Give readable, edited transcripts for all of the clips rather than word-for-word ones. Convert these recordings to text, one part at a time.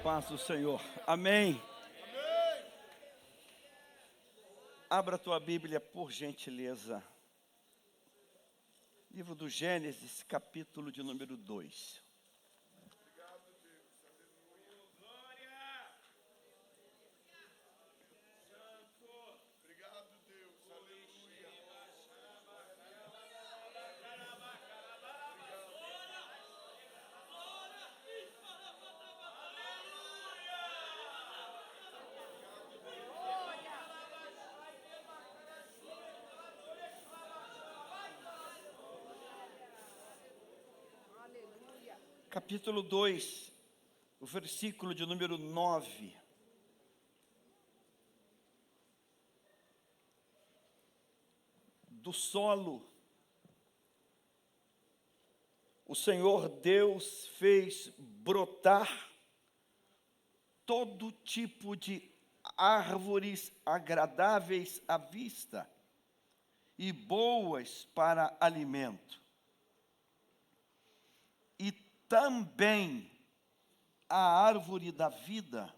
paz do Senhor. Amém. Abra a tua Bíblia, por gentileza. Livro do Gênesis, capítulo de número 2. Capítulo 2, o versículo de número 9. Do solo, o Senhor Deus fez brotar todo tipo de árvores agradáveis à vista e boas para alimento. E também a árvore da vida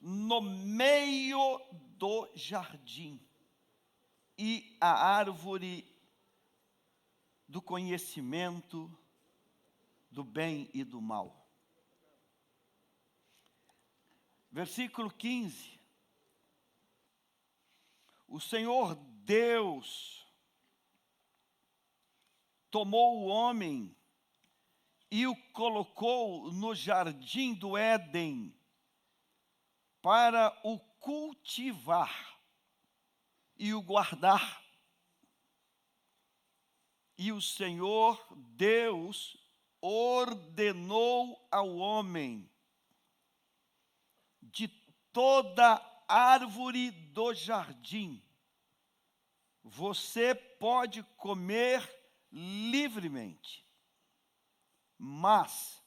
no meio do jardim, e a árvore do conhecimento do bem e do mal. Versículo 15. O Senhor Deus tomou o homem e o colocou no jardim do Éden para o cultivar e o guardar. E o Senhor Deus ordenou ao homem: de toda árvore do jardim você pode comer livremente, mas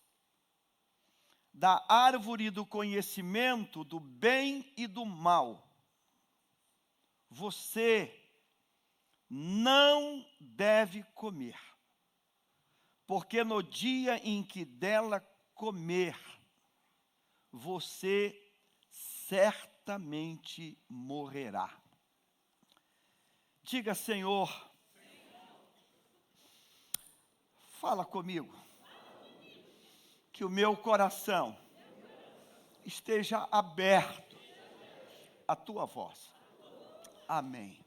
da árvore do conhecimento do bem e do mal você não deve comer, porque no dia em que dela comer, você certamente morrerá. Diga: Senhor, fala comigo, que o meu coração esteja aberto à tua voz. Amém.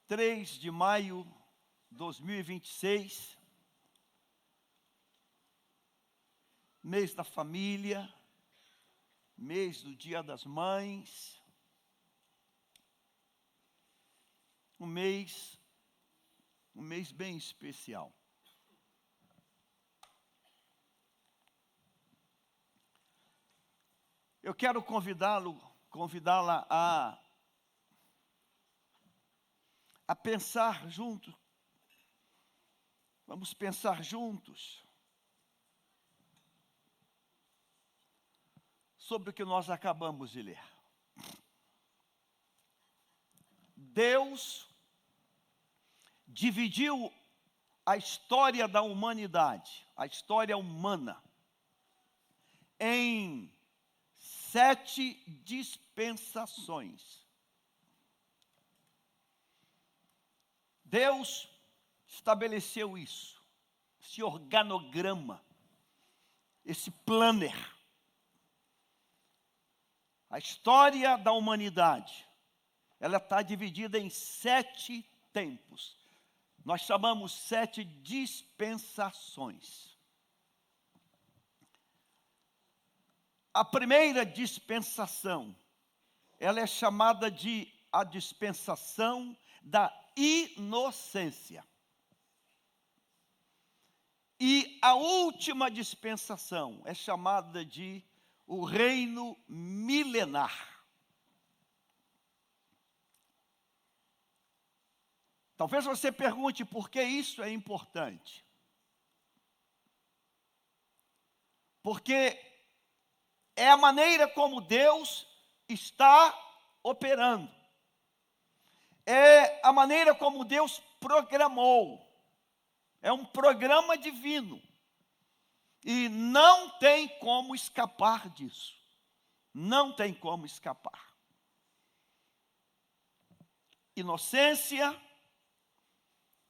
(3 de maio de 2026), mês da família, mês do Dia das Mães, um mês bem especial. Eu quero convidá-la a pensar junto. Vamos pensar juntos sobre o que nós acabamos de ler. Deus dividiu a história da humanidade, a história humana, em 7 dispensações. Deus estabeleceu isso, esse organograma, esse planner. A história da humanidade, ela está dividida em 7 tempos. Nós chamamos 7 dispensações. A primeira dispensação, ela é chamada de a dispensação da inocência. E a última dispensação é chamada de o reino milenar. Talvez você pergunte por que isso é importante. Porque é a maneira como Deus está operando. É a maneira como Deus programou. É um programa divino. E não tem como escapar disso. Não tem como escapar. Inocência,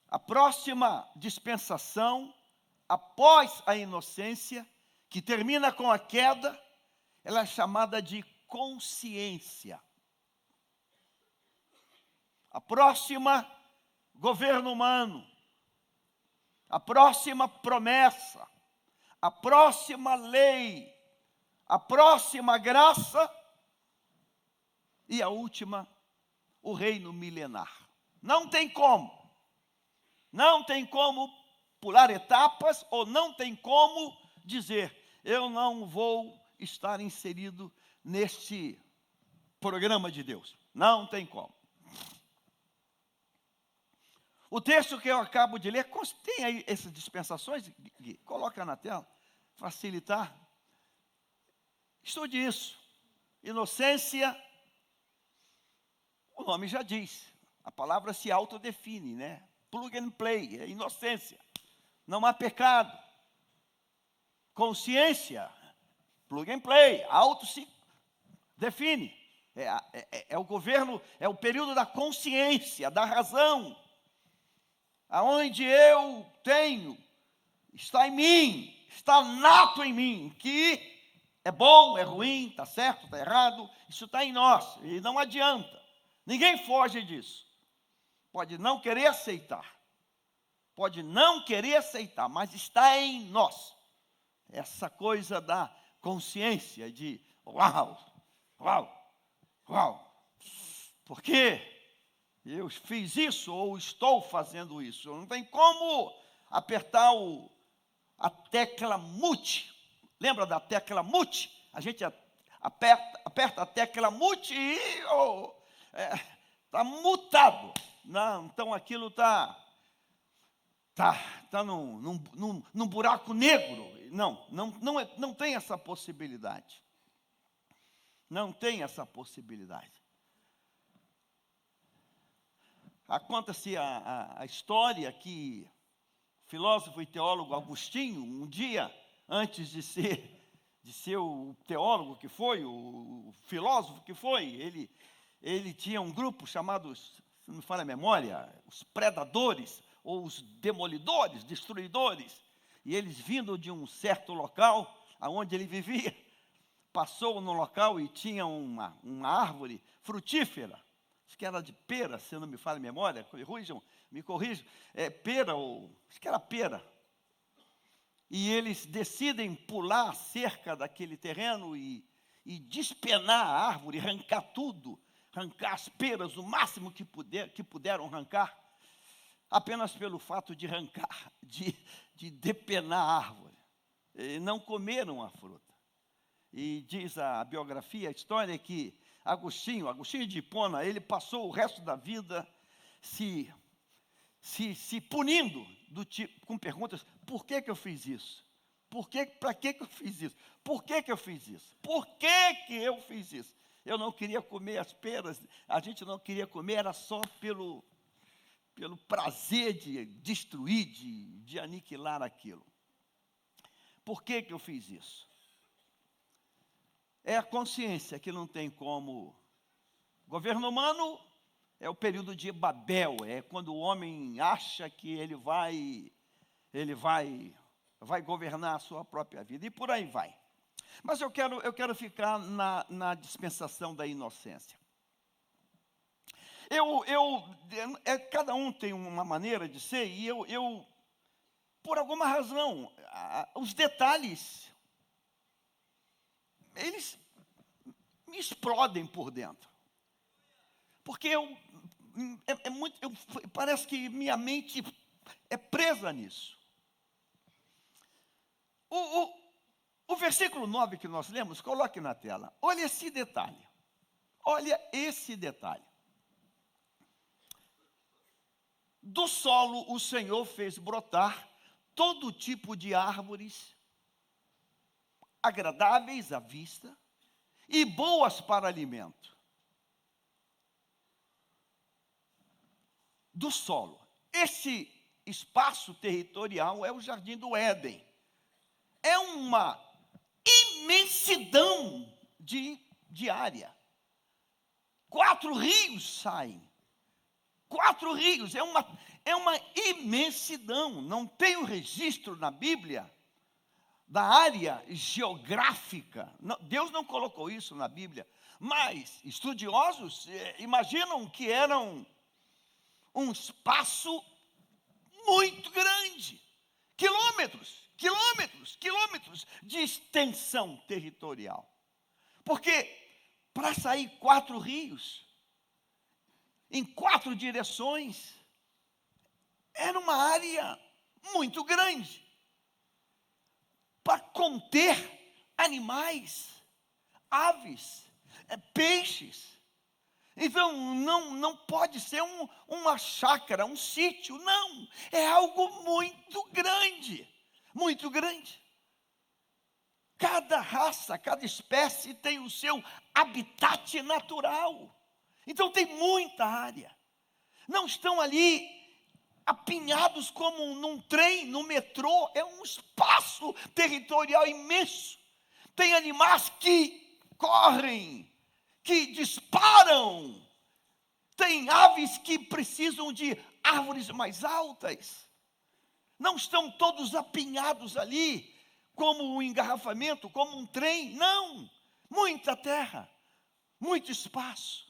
a próxima dispensação, após a inocência, que termina com a queda, ela é chamada de consciência. A próxima, governo humano. A próxima promessa. A próxima lei. A próxima graça. E a última, o reino milenar. Não tem como. Não tem como pular etapas, ou não tem como dizer, eu não vou estar inserido neste programa de Deus. Não tem como. O texto que eu acabo de ler, tem aí essas dispensações, Gui, coloca na tela, facilitar. Estude isso. Inocência, o nome já diz, a palavra se autodefine, né? Plug and play, é inocência, não há pecado. Consciência, plug and play, auto se define. É o governo, é o período da consciência, da razão. Aonde eu tenho, está em mim, está nato em mim, que é bom, é ruim, está certo, está errado, isso está em nós, e não adianta, ninguém foge disso. Pode não querer aceitar, mas está em nós, essa coisa da consciência de uau, por quê? Eu fiz isso ou estou fazendo isso. Não tem como apertar a tecla mute. Lembra da tecla mute? A gente aperta a tecla mute e está mutado. Não, então aquilo está num buraco negro. Não tem essa possibilidade. Não tem essa possibilidade. Conta-se a história que o filósofo e teólogo Agostinho, um dia antes de ser o teólogo que foi, o filósofo que foi, ele tinha um grupo chamado, se não me falha a memória, os predadores, ou os demolidores, destruidores, e eles vindo de um certo local, aonde ele vivia, passou no local e tinha uma árvore frutífera, acho que era de pera, se não me falha a memória, me corrijam, pera, acho que era pera. E eles decidem pular a cerca daquele terreno e despenar a árvore, arrancar tudo, arrancar as peras, o máximo que puderam arrancar, apenas pelo fato de arrancar, de depenar a árvore. E não comeram a fruta. E diz a biografia, a história é que Agostinho de Hipona, ele passou o resto da vida se punindo com perguntas: por que eu fiz isso? Para que eu fiz isso? Por que eu fiz isso? Por que eu fiz isso? Eu não queria comer as peras, a gente não queria comer, era só pelo prazer de destruir, de aniquilar aquilo. Por que eu fiz isso? É a consciência que não tem como. Governo humano é o período de Babel, é quando o homem acha que ele vai governar a sua própria vida, e por aí vai. Mas eu quero ficar na dispensação da inocência. Cada um tem uma maneira de ser, e eu por alguma razão, os detalhes, eles me explodem por dentro. Porque parece que minha mente é presa nisso. O versículo 9 que nós lemos, coloque na tela. Olha esse detalhe. Do solo o Senhor fez brotar todo tipo de árvores agradáveis à vista e boas para alimento. Do solo. Esse espaço territorial é o Jardim do Éden. É uma imensidão de área. 4 rios saem. 4 rios, é uma imensidão. Não tem o registro na Bíblia da área geográfica. Não, Deus não colocou isso na Bíblia. Mas estudiosos imaginam que eram um espaço muito grande. Quilômetros, quilômetros, quilômetros de extensão territorial. Porque para sair 4 rios, em 4 direções, era uma área muito grande. Para conter animais, aves, peixes. Então, não pode ser uma chácara, um sítio, não. É algo muito grande, muito grande. Cada raça, cada espécie tem o seu habitat natural. Então, tem muita área. Não estão ali apinhados como num trem, no metrô. É um espaço territorial imenso. Tem animais que correm, que disparam. Tem aves que precisam de árvores mais altas. Não estão todos apinhados ali, como um engarrafamento, como um trem. Não, muita terra, muito espaço.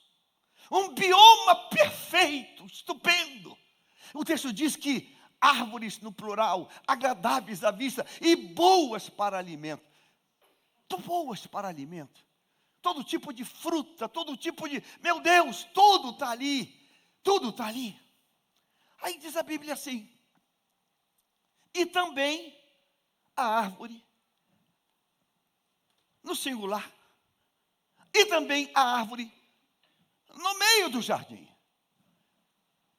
Um bioma perfeito, estupendo. O texto diz que árvores no plural, agradáveis à vista e boas para alimento. Boas para alimento. Todo tipo de fruta, todo tipo de... Meu Deus, tudo está ali. Tudo está ali. Aí diz a Bíblia assim. E também a árvore, no singular. E também a árvore no meio do jardim.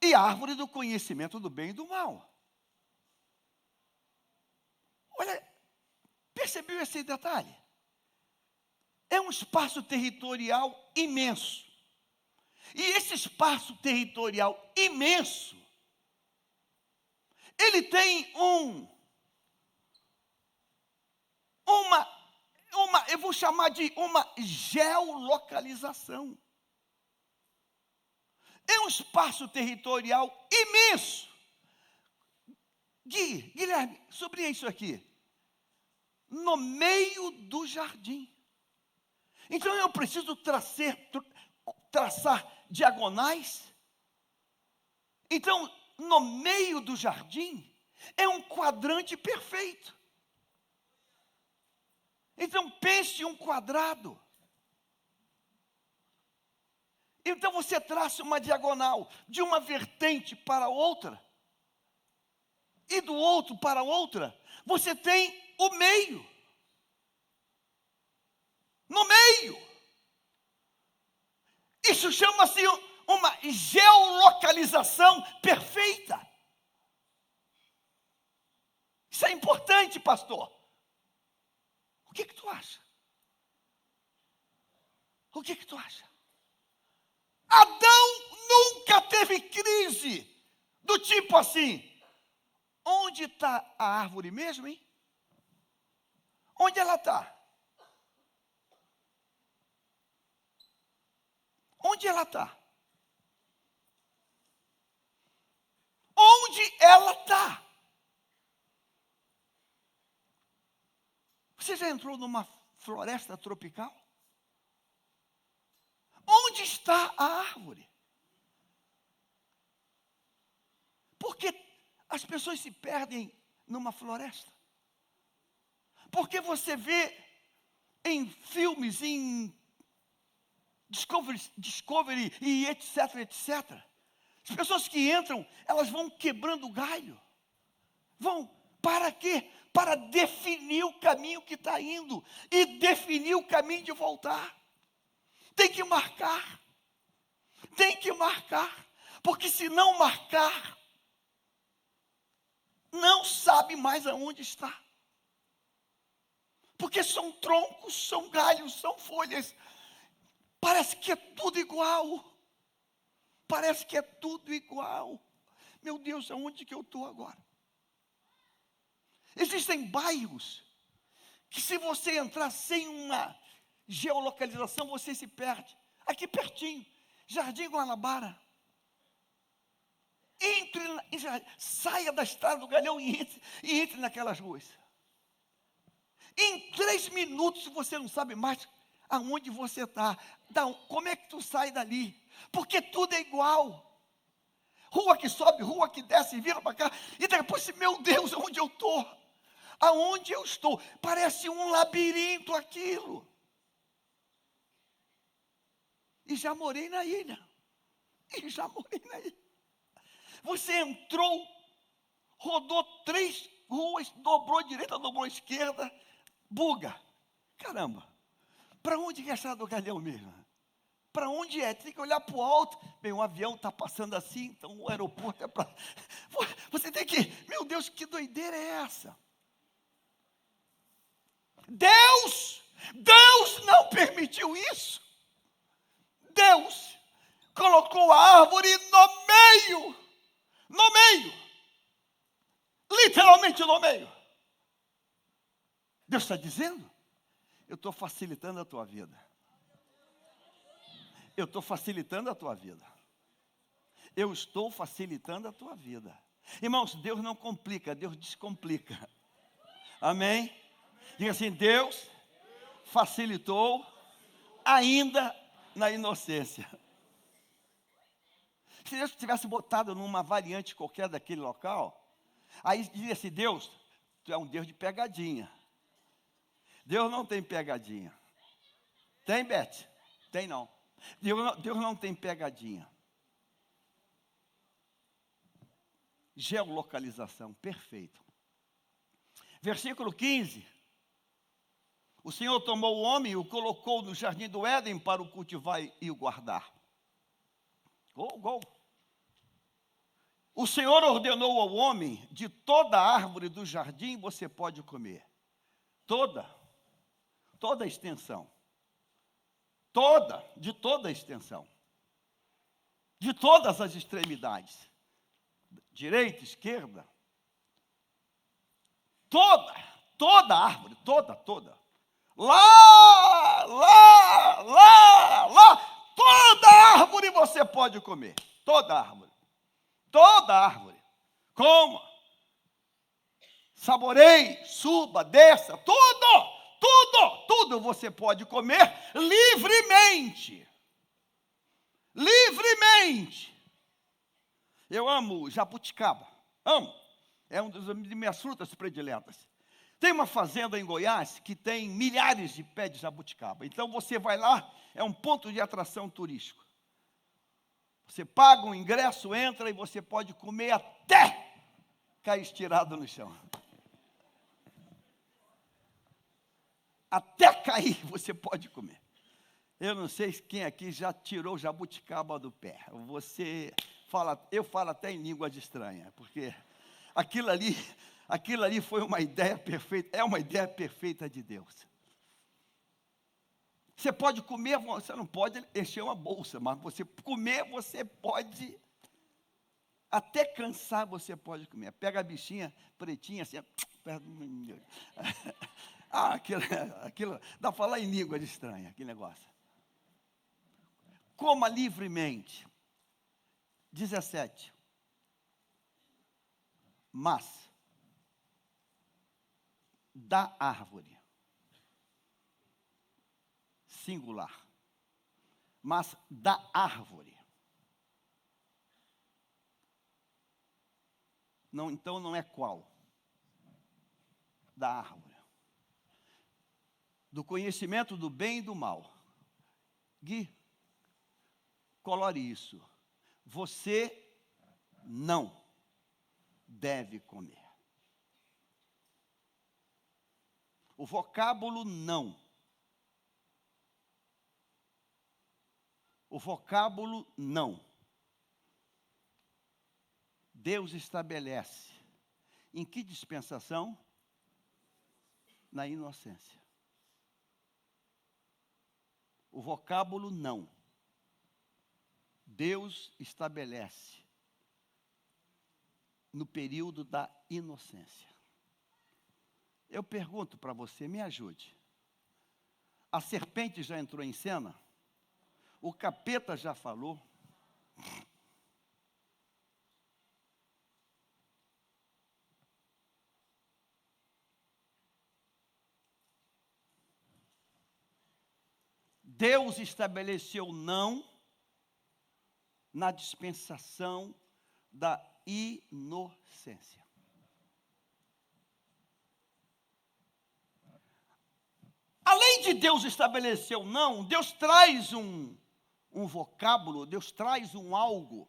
E a árvore do conhecimento do bem e do mal. Olha, percebeu esse detalhe? É um espaço territorial imenso. E esse espaço territorial imenso, ele tem eu vou chamar de uma geolocalização. É um espaço territorial imenso. Guilherme, sobre isso aqui. No meio do jardim. Então eu preciso traçar diagonais. Então, no meio do jardim, é um quadrante perfeito. Então, pense um quadrado. Então, você traça uma diagonal de uma vertente para outra, e do outro para outra, você tem o meio. No meio. Isso chama-se uma geolocalização perfeita. Isso é importante, pastor. O que tu acha? O que tu acha? Adão nunca teve crise do tipo assim. Onde está a árvore mesmo, hein? Onde ela está? Onde ela está? Onde ela está? Você já entrou numa floresta tropical? Onde está a árvore? Porque as pessoas se perdem numa floresta. Porque você vê em filmes, em Discovery e etc, etc. As pessoas que entram, elas vão quebrando o galho. Vão, para quê? Para definir o caminho que está indo. E definir o caminho de voltar. Tem que marcar. Tem que marcar. Porque se não marcar, não sabe mais aonde está. Porque são troncos, são galhos, são folhas. Parece que é tudo igual. Parece que é tudo igual. Meu Deus, aonde que eu estou agora? Existem bairros que, se você entrar sem uma geolocalização, você se perde. Aqui pertinho, Jardim Guanabara. Saia da estrada do Galhão e entre naquelas ruas. Em 3 minutos você não sabe mais aonde você está. Como é que tu sai dali? Porque tudo é igual. Rua que sobe, rua que desce, vira para cá. E depois, meu Deus, onde eu estou? Aonde eu estou? Parece um labirinto aquilo. E já morei na ilha. Você entrou, rodou 3 ruas, dobrou à direita, dobrou à esquerda, buga. Caramba, para onde que é a estrada do Galhão mesmo? Para onde é? Tem que olhar para o alto. Bem, um avião está passando assim, então o aeroporto é para... Você tem que... Meu Deus, que doideira é essa? Deus não permitiu isso. Deus colocou a árvore no meio, literalmente no meio. Deus está dizendo, eu estou facilitando a tua vida. Eu estou facilitando a tua vida. Eu estou facilitando a tua vida. Irmãos, Deus não complica, Deus descomplica. Amém? Diga assim, Deus facilitou ainda na inocência. Se Deus tivesse botado numa variante qualquer daquele local, aí dizia assim, Deus, tu é um Deus de pegadinha. Deus não tem pegadinha. Tem, Beth? Tem não. Deus não tem pegadinha. Geolocalização, perfeito. Versículo 15. O Senhor tomou o homem e o colocou no jardim do Éden para o cultivar e o guardar. Gol. O Senhor ordenou ao homem, de toda árvore do jardim você pode comer. Toda a extensão. De toda a extensão. De todas as extremidades. Direita, esquerda. Toda árvore, toda. Lá, toda árvore você pode comer. Toda árvore. Coma. Saboreie, suba, desça, tudo você pode comer livremente. Eu amo jabuticaba, é uma das minhas frutas prediletas. Tem uma fazenda em Goiás que tem milhares de pés de jabuticaba. Então você vai lá, é um ponto de atração turístico. Você paga um ingresso, entra e você pode comer até cair estirado no chão. Até cair você pode comer. Eu não sei quem aqui já tirou jabuticaba do pé. Eu falo até em língua estranha, porque aquilo ali foi uma ideia perfeita, é uma ideia perfeita de Deus. Você pode comer, você não pode encher uma bolsa, mas você pode, até cansar você pode comer. Pega a bichinha pretinha assim, aquilo, dá para falar em língua estranha, aquele negócio. Coma livremente. 17. Mas da árvore, singular, mas da árvore. Não, então não é qual? Da árvore. Do conhecimento do bem e do mal. Gui, colore isso. Você não deve comer. O vocábulo não. O vocábulo não. Deus estabelece. Em que dispensação? Na inocência. o vocábulo não. Deus estabelece no período da inocência. Eu pergunto para você, me ajude. A serpente já entrou em cena? O capeta já falou? Deus estabeleceu não na dispensação da inocência. Além de Deus estabelecer o não, Deus traz um vocábulo, Deus traz um algo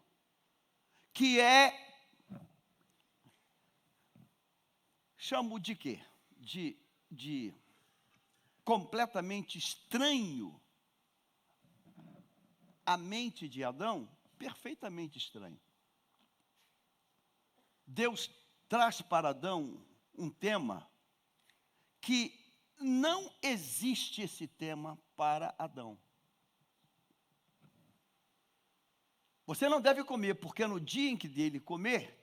que chamo de quê? De completamente estranho à mente de Adão, perfeitamente estranho. Deus traz para Adão um tema que não existe esse tema para Adão. Você não deve comer, porque no dia em que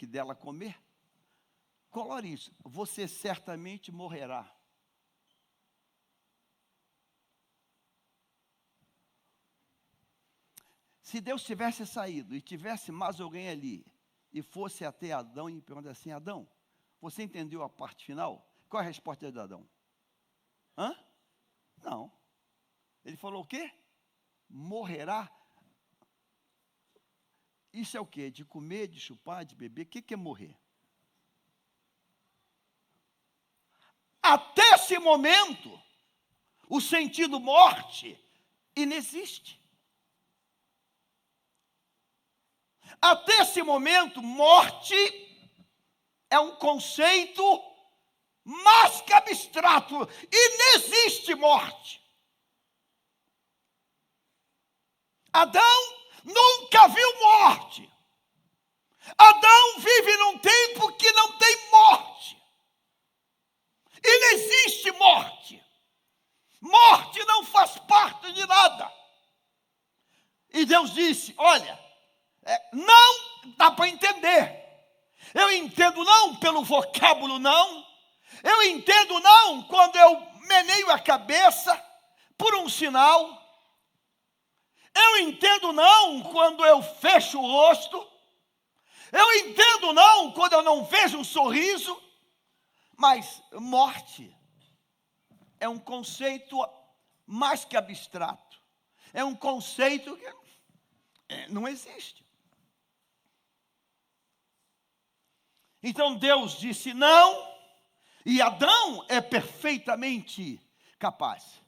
dela comer, colore isso, você certamente morrerá. Se Deus tivesse saído e tivesse mais alguém ali, e fosse até Adão e perguntasse assim, Adão, você entendeu a parte final? Qual é a resposta de Adão? Hã? Não. Ele falou o quê? Morrerá. Isso é o quê? De comer, de chupar, de beber? O que é morrer? Até esse momento, o sentido morte inexiste. Até esse momento, morte é um conceito mais que abstrato. Inexiste morte. Adão nunca viu morte. Adão vive num tempo que não tem morte. Inexiste morte. Morte não faz parte de nada. E Deus disse, olha, não dá para entender. Eu entendo não pelo vocábulo não. Eu entendo não quando eu meneio a cabeça por um sinal. Eu entendo não quando eu fecho o rosto. Eu entendo não quando eu não vejo um sorriso. Mas morte é um conceito mais que abstrato. É um conceito que não existe. Então Deus disse não, e Adão é perfeitamente capaz.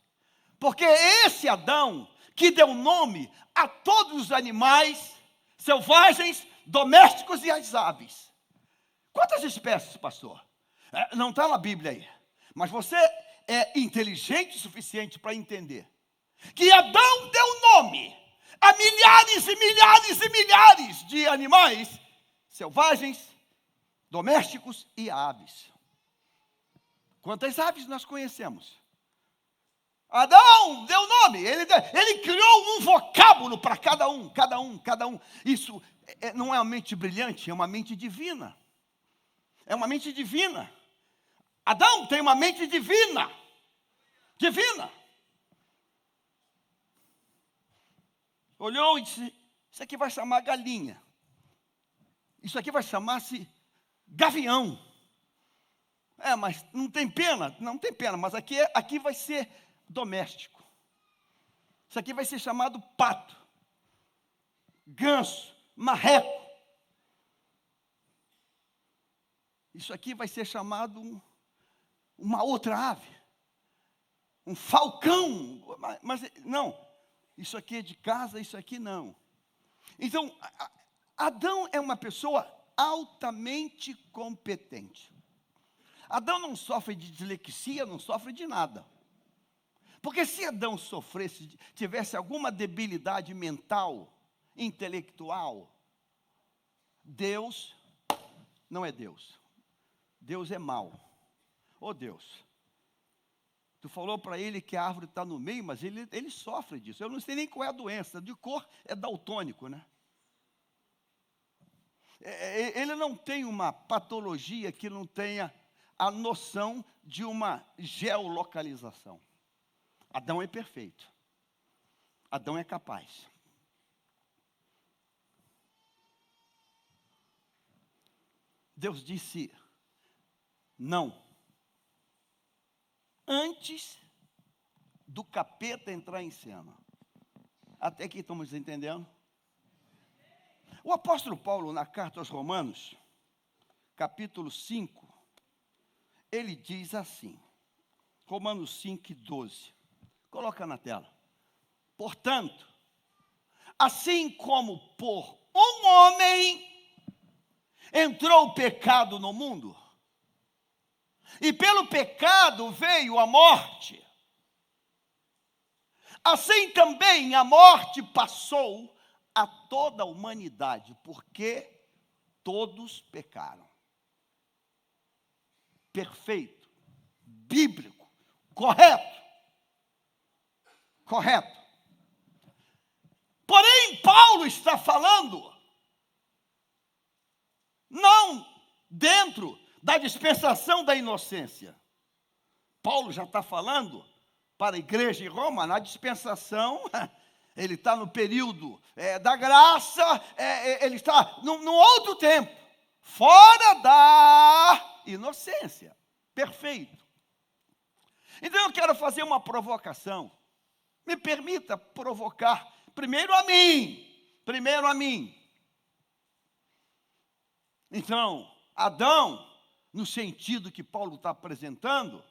Porque é esse Adão que deu nome a todos os animais selvagens, domésticos e às aves. Quantas espécies, pastor? Não está na Bíblia aí. Mas você é inteligente o suficiente para entender que Adão deu nome a milhares e milhares e milhares de animais selvagens, domésticos e aves. Quantas aves nós conhecemos? Adão deu nome, ele criou um vocábulo para cada um. Isso não é uma mente brilhante, é uma mente divina. É uma mente divina. Adão tem uma mente divina. Divina. Olhou e disse, isso aqui vai chamar galinha. Isso aqui vai chamar-se gavião. Mas não tem pena? Não tem pena, mas aqui vai ser doméstico. Isso aqui vai ser chamado pato, ganso, marreco. Isso aqui vai ser chamado uma outra ave, um falcão. Mas não, isso aqui é de casa, isso aqui não. Então, Adão é uma pessoa altamente competente. Adão não sofre de dislexia, não sofre de nada. Porque se Adão tivesse alguma debilidade mental, intelectual, Deus não é Deus. Deus é mau. Oh Deus, Tu falou para ele que a árvore está no meio, mas ele sofre disso. Eu não sei nem qual é a doença. De cor é daltônico, né? Ele não tem uma patologia que não tenha a noção de uma geolocalização. Adão é perfeito. Adão é capaz. Deus disse não. Antes do capeta entrar em cena. Até aqui estamos entendendo? O apóstolo Paulo, na carta aos Romanos, capítulo 5, ele diz assim, Romanos 5:12. Coloca na tela. Portanto, assim como por um homem entrou o pecado no mundo, e pelo pecado veio a morte, assim também a morte passou a toda a humanidade, porque todos pecaram. Perfeito, bíblico, correto. Correto. Porém, Paulo está falando não dentro da dispensação da inocência. Paulo já está falando para a igreja em Roma, na dispensação, ele está no período da graça, ele está num outro tempo, fora da inocência. Perfeito. Então eu quero fazer uma provocação. Me permita provocar primeiro a mim. Então, Adão, no sentido que Paulo está apresentando,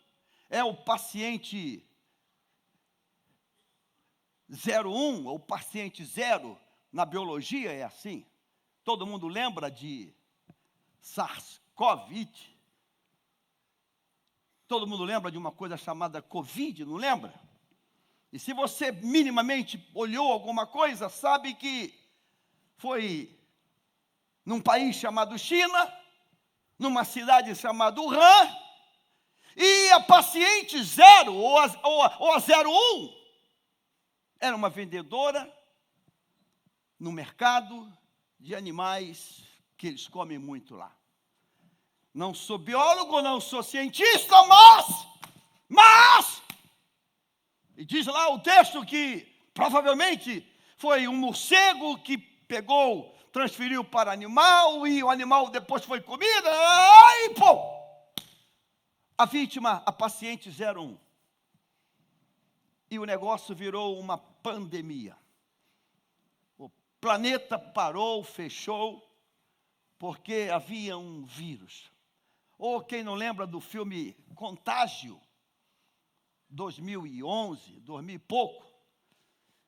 é o paciente 01, ou paciente zero, na biologia é assim. Todo mundo lembra de SARS-CoV? Todo mundo lembra de uma coisa chamada Covid, não lembra? E se você minimamente olhou alguma coisa, sabe que foi num país chamado China, numa cidade chamada Wuhan, e a paciente zero, ou a 01, era uma vendedora no mercado de animais que eles comem muito lá. Não sou biólogo, não sou cientista, mas e diz lá o texto que provavelmente foi um morcego que pegou, transferiu para animal, e o animal depois foi comido, e pô! A vítima, a paciente 01. E o negócio virou uma pandemia. O planeta parou, fechou, porque havia um vírus. Ou quem não lembra do filme Contágio, 2011, 2000 e pouco,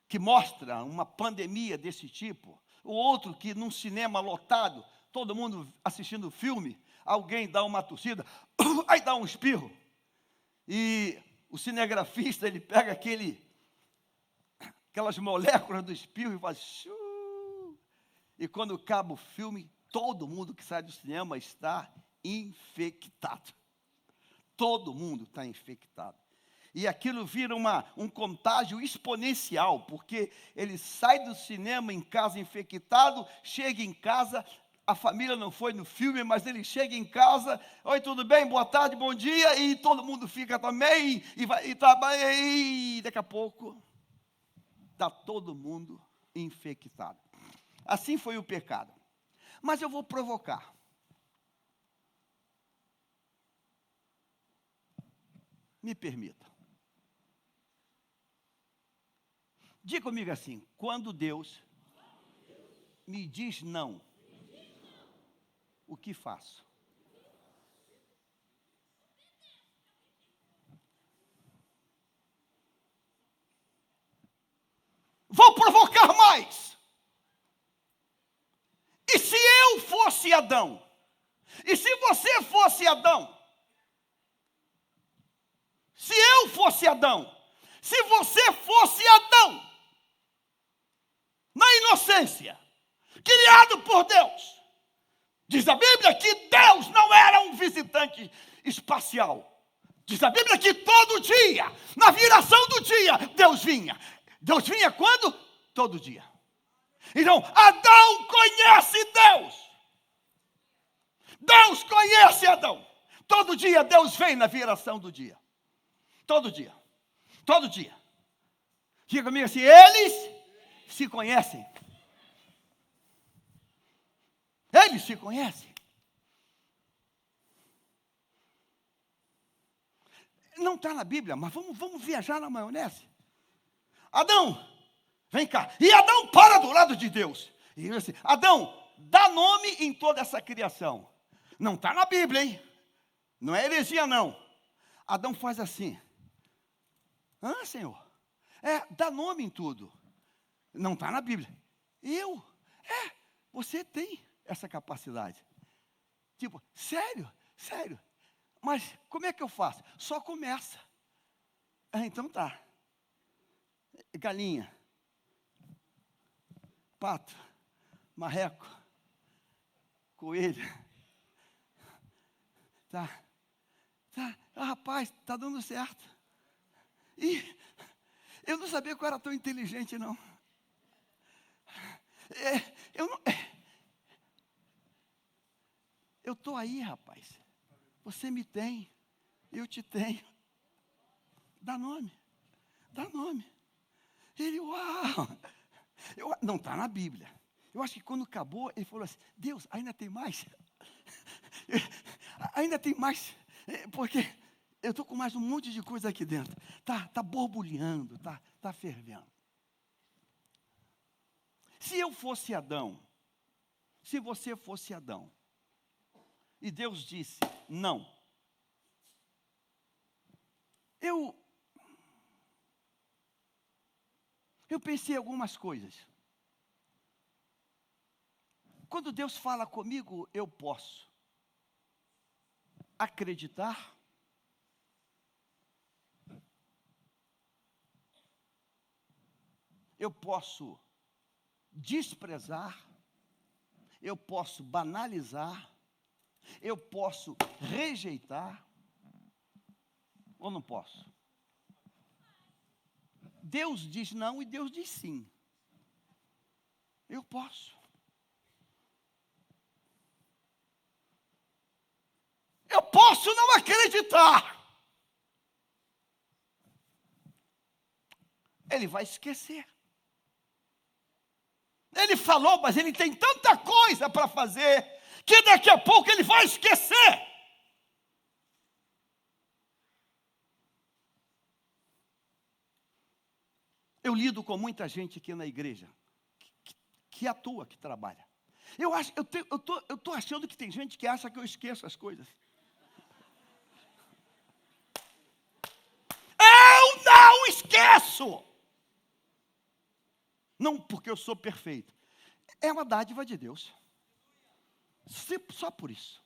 que mostra uma pandemia desse tipo. O outro que num cinema lotado, todo mundo assistindo o filme, alguém dá uma tossida, aí dá um espirro. E o cinegrafista, ele pega aquelas moléculas do espirro e faz... Shuu, e quando acaba o filme, todo mundo que sai do cinema está infectado. Todo mundo está infectado. E aquilo vira um contágio exponencial, porque ele sai do cinema em casa infectado, chega em casa, a família não foi no filme, mas ele chega em casa, oi, tudo bem, boa tarde, bom dia, e todo mundo fica também, e daqui a pouco está todo mundo infectado. Assim foi o pecado. Mas eu vou provocar. Me permita. Diga comigo assim, quando Deus me diz não, o que faço? Vou provocar mais. E se eu fosse Adão? E se você fosse Adão? Se eu fosse Adão? Se você fosse Adão? Na inocência, criado por Deus. Diz a Bíblia que Deus não era um visitante espacial. Diz a Bíblia que todo dia, na viração do dia, Deus vinha. Deus vinha quando? Todo dia. Então, Adão conhece Deus. Deus conhece Adão. Todo dia Deus vem na viração do dia. Todo dia. Todo dia. Diga comigo assim, eles se conhecem. Eles se conhecem. Não está na Bíblia, mas vamos viajar na maionese. Adão, vem cá. E Adão para do lado de Deus. E diz assim, Adão, dá nome em toda essa criação. Não está na Bíblia, hein? Não é heresia, não. Adão faz assim. Senhor? Dá nome em tudo. Não está na Bíblia. Você tem essa capacidade. Tipo, sério? Mas como é que eu faço? Só começa. Então tá. Galinha, pato, marreco, coelho. Tá. Rapaz, tá dando certo. E eu não sabia que eu era tão inteligente, não. Eu estou aí, rapaz. Você me tem, eu te tenho. Dá nome. Ele, uau! Não está na Bíblia. Eu acho que quando acabou, ele falou assim, Deus, ainda tem mais? Ainda tem mais? Porque eu estou com mais um monte de coisa aqui dentro. Tá borbulhando, tá fervendo. Se eu fosse Adão, se você fosse Adão, e Deus disse, não. Eu pensei em algumas coisas. Quando Deus fala comigo, eu posso acreditar, eu posso desprezar, eu posso banalizar, eu posso rejeitar, ou não posso? Deus diz não e Deus diz sim. Eu posso. Eu posso não acreditar. Ele vai esquecer. Ele falou, mas ele tem tanta coisa para fazer, que daqui a pouco ele vai esquecer. Eu lido com muita gente aqui na igreja, que atua, que trabalha. Eu estou achando que tem gente que acha que eu esqueço as coisas. Eu não esqueço! Não porque eu sou perfeito. É uma dádiva de Deus. Só por isso.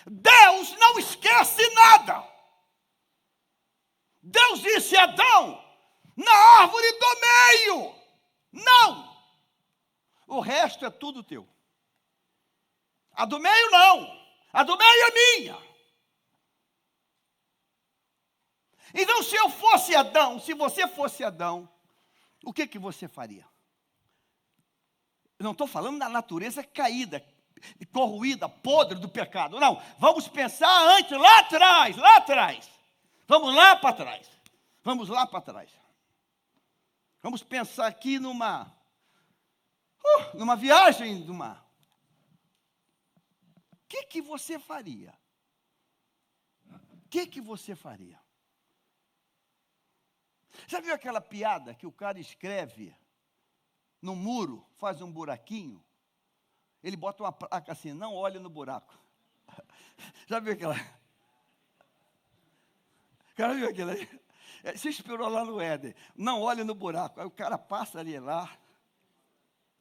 Deus não esquece nada. Deus disse a Adão, na árvore do meio, não. O resto é tudo teu. A do meio não. A do meio é minha. Então, se eu fosse Adão, se você fosse Adão, o que você faria? Eu não estou falando da natureza caída, corroída, podre do pecado. Não, vamos pensar antes, lá atrás. Vamos lá para trás. Vamos pensar aqui numa viagem do mar. O que você faria? O que você faria? Já viu aquela piada que o cara escreve no muro, faz um buraquinho, ele bota uma placa assim, não olhe no buraco. Já viu aquela? O cara viu aquilo aí? Se inspirou lá no Éden. Não olhe no buraco. Aí o cara passa ali lá.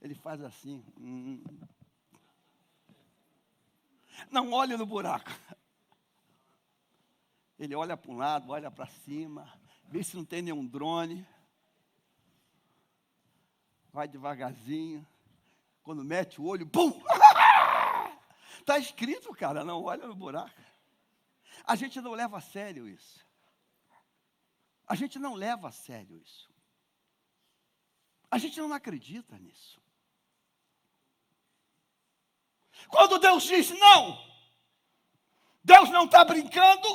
Ele faz assim. Não olhe no buraco. Ele olha para um lado, olha para cima. Vê se não tem nenhum drone. Vai devagarzinho. Quando mete o olho, pum! Está escrito, cara, não olha no buraco. A gente não leva a sério isso. A gente não leva a sério isso. A gente não acredita nisso. Quando Deus diz não, Deus não está brincando,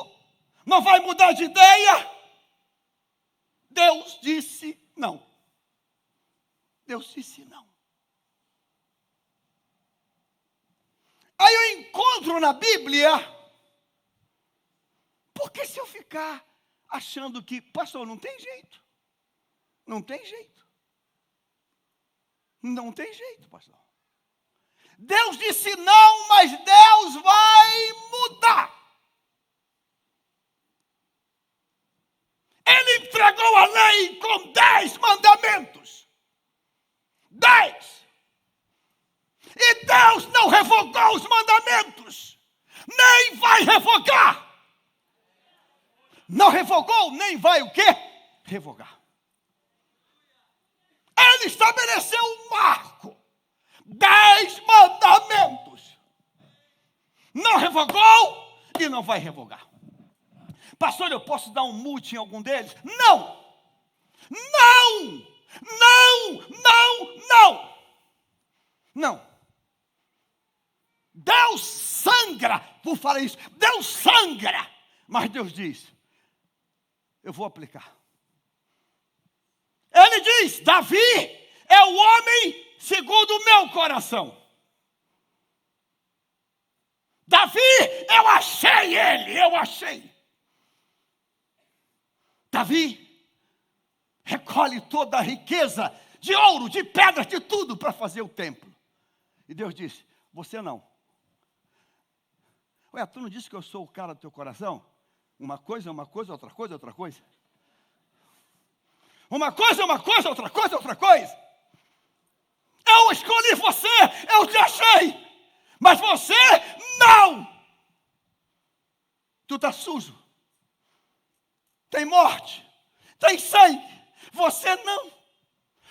não vai mudar de ideia. Deus disse não. Deus disse não. Aí eu encontro na Bíblia, porque se eu ficar achando que, pastor, não tem jeito. Não tem jeito. Não tem jeito, pastor. Deus disse não, mas Deus vai mudar. Ele entregou a lei com 10 mandamentos. 10. E Deus não revogou os mandamentos. Nem vai revogar. Não revogou, nem vai o quê? Revogar. Ele estabeleceu um marco. 10 mandamentos. Não revogou e não vai revogar. Pastor, eu posso dar um mute em algum deles? Não! Não! Não! Não! Não! Não. Deus sangra por falar isso. Deus sangra. Mas Deus diz, eu vou aplicar. Ele diz, Davi é o homem segundo o meu coração. Davi, eu achei ele, eu achei. Davi recolhe toda a riqueza de ouro, de pedras, de tudo para fazer o templo. E Deus disse, você não. Ué, tu não disse que eu sou o cara do teu coração? Uma coisa, outra coisa, outra coisa. Uma coisa, outra coisa, outra coisa. Eu escolhi você, eu te achei. Mas você não. Tu está sujo. Tem morte. Tem sangue. Você não.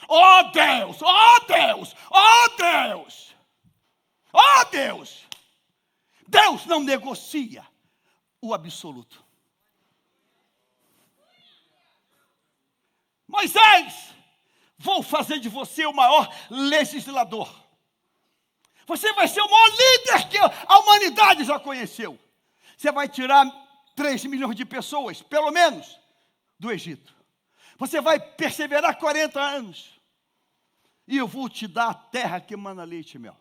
Oh Deus, oh Deus, oh Deus. Oh Deus. Deus não negocia o absoluto. Moisés, vou fazer de você o maior legislador. Você vai ser o maior líder que a humanidade já conheceu. Você vai tirar 3 milhões de pessoas, pelo menos, do Egito. Você vai perseverar 40 anos. E eu vou te dar a terra que emana leite e mel.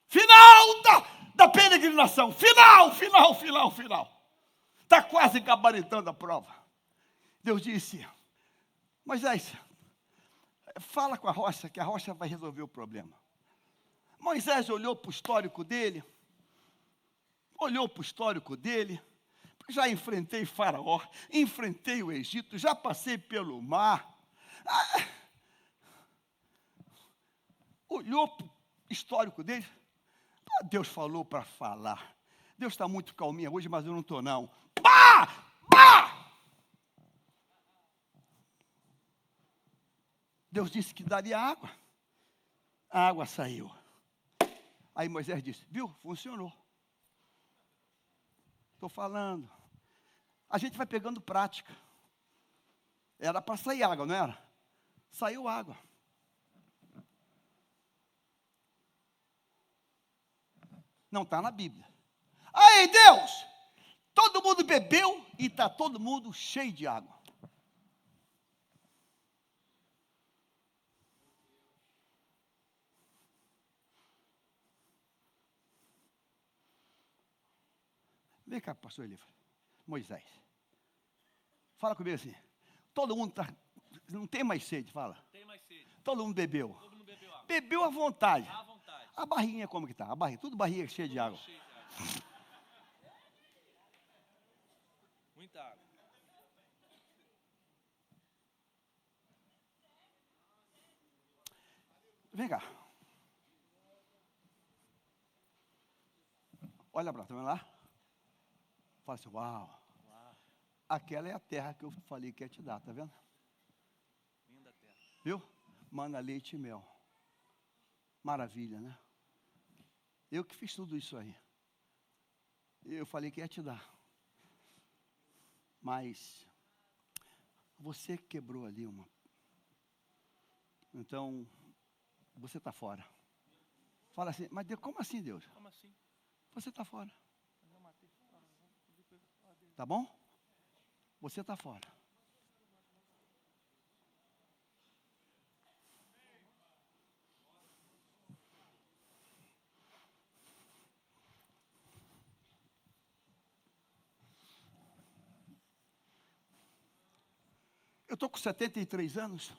Final da peregrinação. Final. Está quase gabaritando a prova. Deus disse, Moisés, fala com a rocha, que a rocha vai resolver o problema. Moisés olhou para o histórico dele, já enfrentei Faraó, enfrentei o Egito, já passei pelo mar. Olhou para o histórico dele, Deus falou para falar. Deus está muito calminha hoje, mas eu não estou não. Pá! Deus disse que daria água. A água saiu. Aí Moisés disse, viu, funcionou. Estou falando. A gente vai pegando prática. Era para sair água, não era? Saiu água. Não está na Bíblia. Aí Deus, todo mundo bebeu e está todo mundo cheio de água. Vem cá, pastor Elifas. Moisés. Fala comigo assim. Todo mundo está. Não tem mais sede, fala. Tem mais sede. Todo mundo bebeu. Todo mundo bebeu água. Bebeu à vontade. À vontade. A barrinha como que está? A barrinha, tudo barriga cheia de água. Cheio de água. Muita água. Vem cá. Olha para lá, lá. Fala assim, uau. Aquela é a terra que eu falei que ia te dar, tá vendo? Linda terra. Viu? Mana leite e mel. Maravilha, né? Eu que fiz tudo isso aí. Eu falei que ia te dar. Mas você quebrou ali uma. Então, você está fora. Fala assim, mas Deus, como assim, Deus? Como assim? Você está fora. Mas eu matei. Tá bom? Você está fora. Eu estou com 73 anos.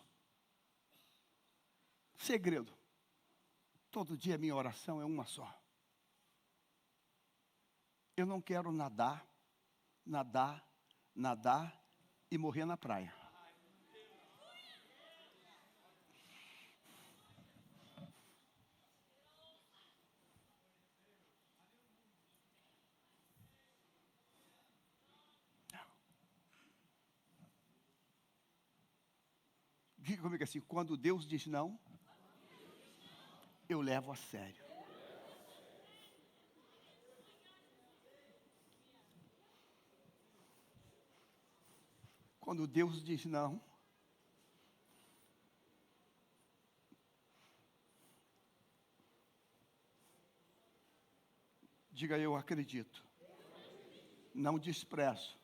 Segredo. Todo dia minha oração é uma só. Eu não quero nadar e morrer na praia. Diga comigo assim, quando Deus diz não, eu levo a sério. Quando Deus diz não, diga eu acredito. Não desprezo.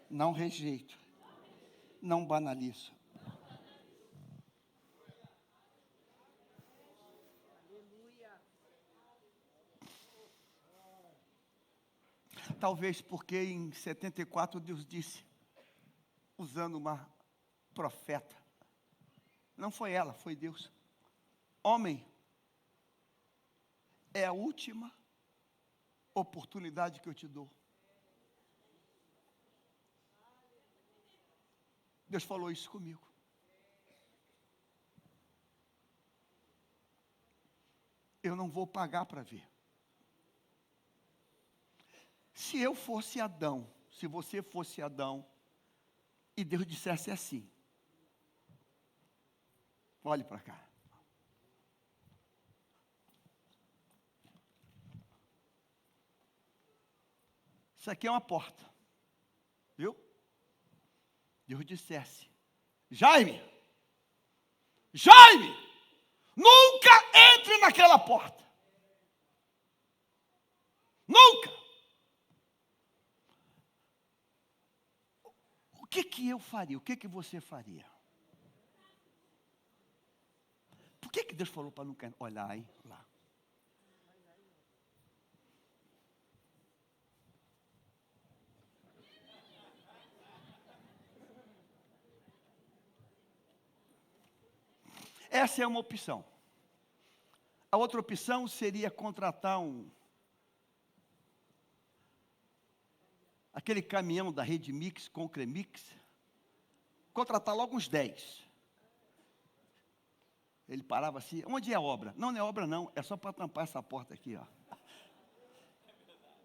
Não rejeito. Não banalizo. Talvez porque em 74 Deus disse, usando uma profeta, não foi ela, foi Deus. Homem, é a última oportunidade que eu te dou. Deus falou isso comigo. Eu não vou pagar para ver. Se eu fosse Adão, se você fosse Adão, e Deus dissesse assim, olhe para cá. Isso aqui é uma porta, viu? Deus dissesse, Jaime, nunca entre naquela porta. Nunca. O que eu faria? O que você faria? Por que Deus falou para nunca olhar aí? Lá. Essa é uma opção. A outra opção seria contratar aquele caminhão da Rede Mix, Concremix, contratar logo uns 10. Ele parava assim, onde é a obra? Não é obra não, é só para tampar essa porta aqui, ó.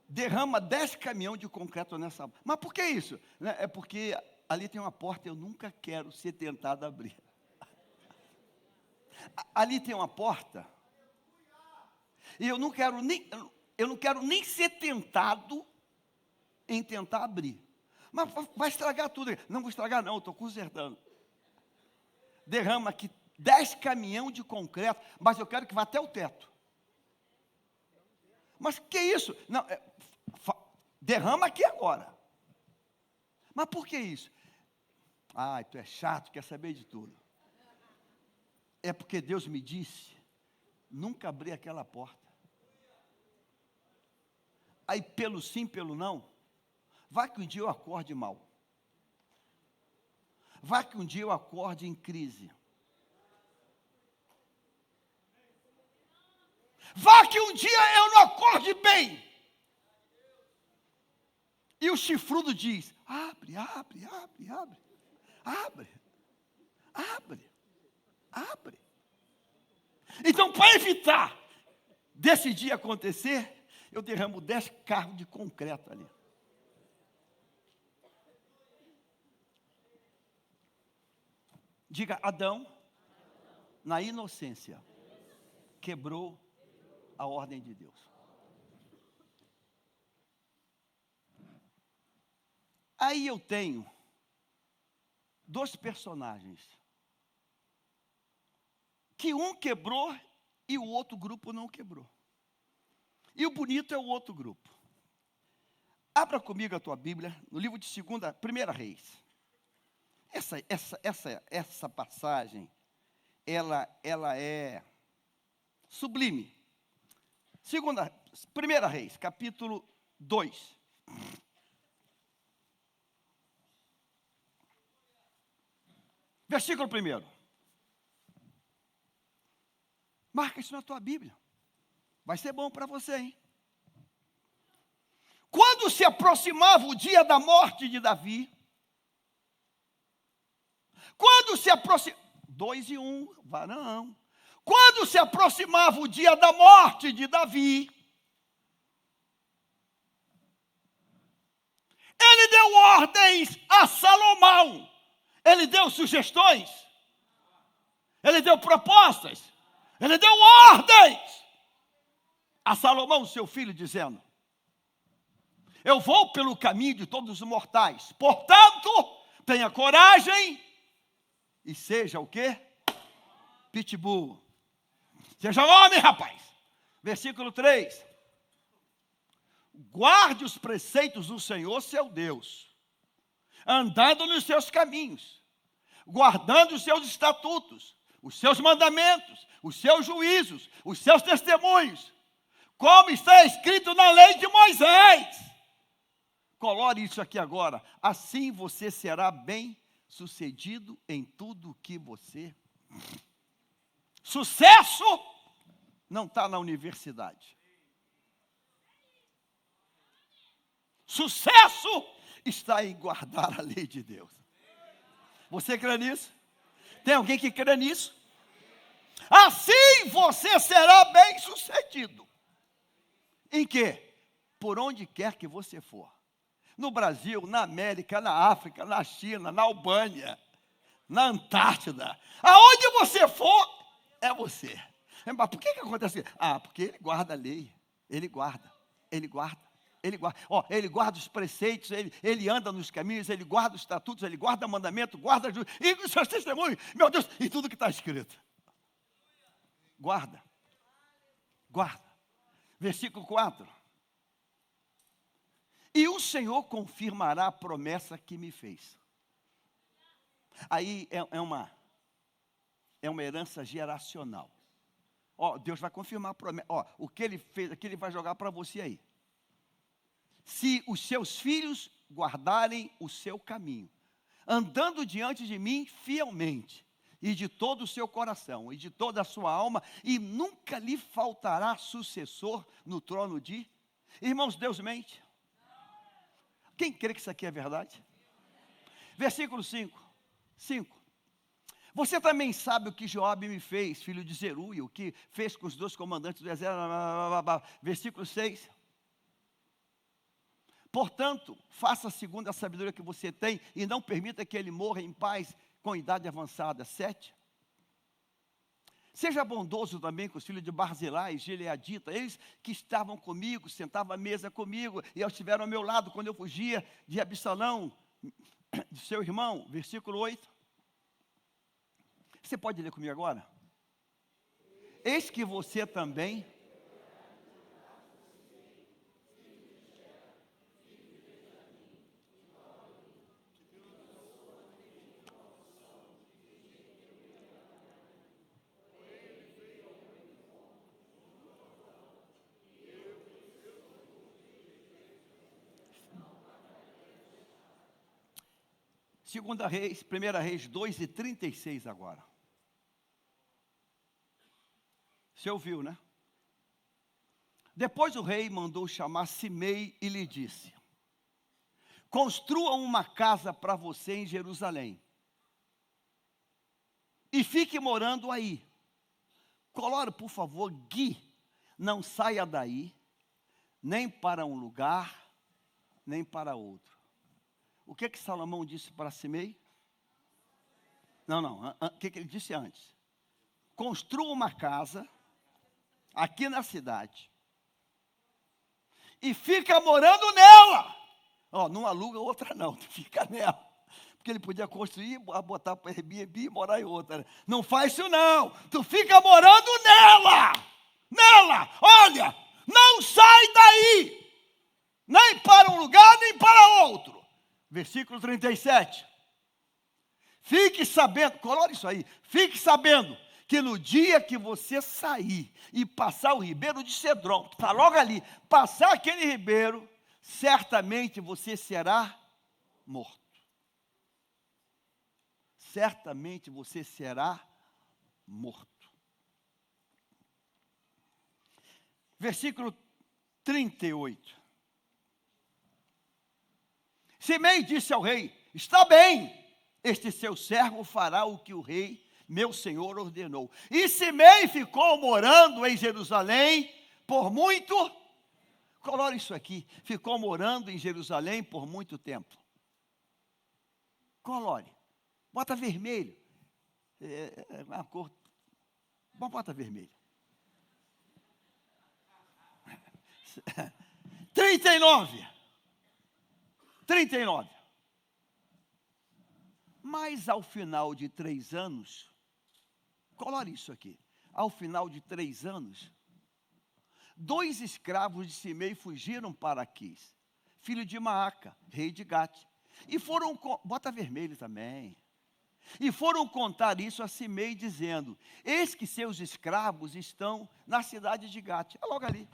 Derrama 10 caminhões de concreto nessa. Mas por que isso? É porque ali tem uma porta, eu nunca quero ser tentado a abrir. Ali tem uma porta, e eu não quero nem ser tentado em tentar abrir. Mas vai estragar tudo. Não vou estragar não, estou consertando. Derrama aqui 10 caminhões de concreto, mas eu quero que vá até o teto. Mas que isso? Não, derrama aqui agora. Mas por que isso? Tu é chato, quer saber de tudo. É porque Deus me disse, nunca abri aquela porta. Aí pelo sim, pelo não, vai que um dia eu acorde mal. Vai que um dia eu acorde em crise. Vá que um dia eu não acorde bem. E o chifrudo diz, abre. Então, para evitar desse dia acontecer, eu derramo 10 carros de concreto ali. Diga, Adão, na inocência, quebrou a ordem de Deus. Aí eu tenho dois personagens, que um quebrou e o outro grupo não quebrou. E o bonito é o outro grupo. Abra comigo a tua Bíblia, no livro de 1 Reis. Essa passagem, ela é sublime. 1 Reis, capítulo 2. Versículo 1. Marca isso na tua Bíblia. Vai ser bom para você, hein? Quando se aproximava o dia da morte de Davi, quando se aproximava, 2 e 1, varão. Quando se aproximava o dia da morte de Davi, ele deu ordens a Salomão. Ele deu sugestões. Ele deu propostas. Ele deu ordens a Salomão, seu filho, dizendo: eu vou pelo caminho de todos os mortais. Portanto, tenha coragem e seja o quê? Pitbull. Seja homem, rapaz. Versículo 3. Guarde os preceitos do Senhor, seu Deus, andando nos seus caminhos, guardando os seus estatutos, os seus mandamentos, os seus juízos, os seus testemunhos, como está escrito na lei de Moisés. Colore isso aqui agora. Assim você será bem sucedido em tudo o que você... Sucesso não está na universidade. Sucesso está em guardar a lei de Deus. Você crê nisso? Tem alguém que crê nisso? Assim você será bem sucedido. Em quê? Por onde quer que você for. No Brasil, na América, na África, na China, na Albânia, na Antártida. Aonde você for, é você. Mas por que acontece? Porque ele guarda a lei. Ele guarda. Ele guarda. Ele guarda os preceitos, ele anda nos caminhos, ele guarda os estatutos, ele guarda o mandamento, guarda e os seus testemunhos, meu Deus, e tudo que está escrito. Guarda. Versículo 4. E o Senhor confirmará a promessa que me fez. Aí é uma herança geracional. Deus vai confirmar a promessa. O que ele fez aqui, ele vai jogar para você aí. Se os seus filhos guardarem o seu caminho, andando diante de mim fielmente, e de todo o seu coração, e de toda a sua alma, e nunca lhe faltará sucessor no trono de... Irmãos, Deus mente. Quem crê que isso aqui é verdade? Versículo 5. Você também sabe o que Joabe me fez, filho de Zeruia, o que fez com os 2 comandantes do exército. Versículo 6. Portanto, faça segundo a sabedoria que você tem e não permita que ele morra em paz com idade avançada. 7. Seja bondoso também com os filhos de Barzilai e Gileadita, eles que estavam comigo, sentavam à mesa comigo, e eles estiveram ao meu lado quando eu fugia de Absalão, de seu irmão. Versículo 8. Você pode ler comigo agora? Eis que você também... Segunda Reis, 1 Reis 2 e 36 agora. Você ouviu, né? Depois o rei mandou chamar Simei e lhe disse: construa uma casa para você em Jerusalém e fique morando aí. Colore, por favor, Gui, não saia daí, nem para um lugar, nem para outro. O que Salomão disse para Simei? Não. O que ele disse antes? Construa uma casa aqui na cidade e fica morando nela. Ó, não aluga outra não, tu fica nela. Porque ele podia construir, botar para Airbnb e morar em outra. Não faz isso não, tu fica morando nela. Nela, olha, não sai daí. Nem para um lugar, nem para outro. Versículo 37. Fique sabendo, colore isso aí. Fique sabendo que no dia que você sair e passar o ribeiro de Cedron, está logo ali, passar aquele ribeiro, certamente você será morto. Certamente você será morto. Versículo 38. Simei disse ao rei: está bem, este seu servo fará o que o rei, meu senhor, ordenou. E Simei ficou morando em Jerusalém por muito, colore isso aqui, ficou morando em Jerusalém por muito tempo. Colore, bota vermelho, a cor, bota vermelho. 39. Mas ao final de 3 anos, colore isso aqui, ao final de 3 anos, 2 escravos de Simei fugiram para Aquis, filho de Maaca, rei de Gate, e foram, bota vermelho também, e foram contar isso a Simei, dizendo: eis que seus escravos estão na cidade de Gate. É logo ali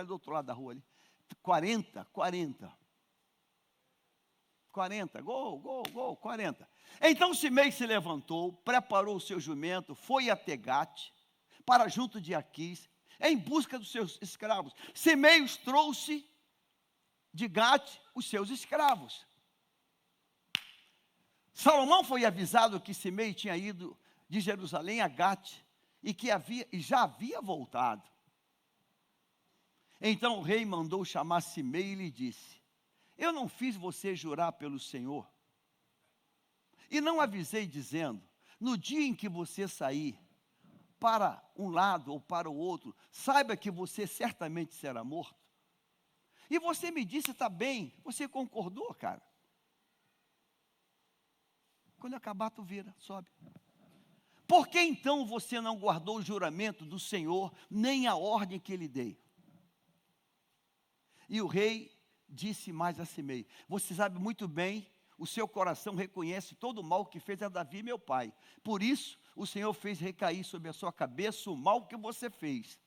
do outro lado da rua ali. 40. 40. Então Simei se levantou, preparou o seu jumento, foi até Gate, para junto de Aquis, em busca dos seus escravos. Simei os trouxe de Gate os seus escravos. Salomão foi avisado que Simei tinha ido de Jerusalém a Gate e que já havia voltado. Então o rei mandou chamar Simei e lhe disse: eu não fiz você jurar pelo Senhor, e não avisei dizendo: no dia em que você sair para um lado ou para o outro, saiba que você certamente será morto. E você me disse: está bem, você concordou, cara. Quando acabar, tu vira, sobe. Por que então você não guardou o juramento do Senhor, nem a ordem que lhe dei? E o rei disse mais a Simei: você sabe muito bem, o seu coração reconhece todo o mal que fez a Davi, meu pai. Por isso, o Senhor fez recair sobre a sua cabeça o mal que você fez.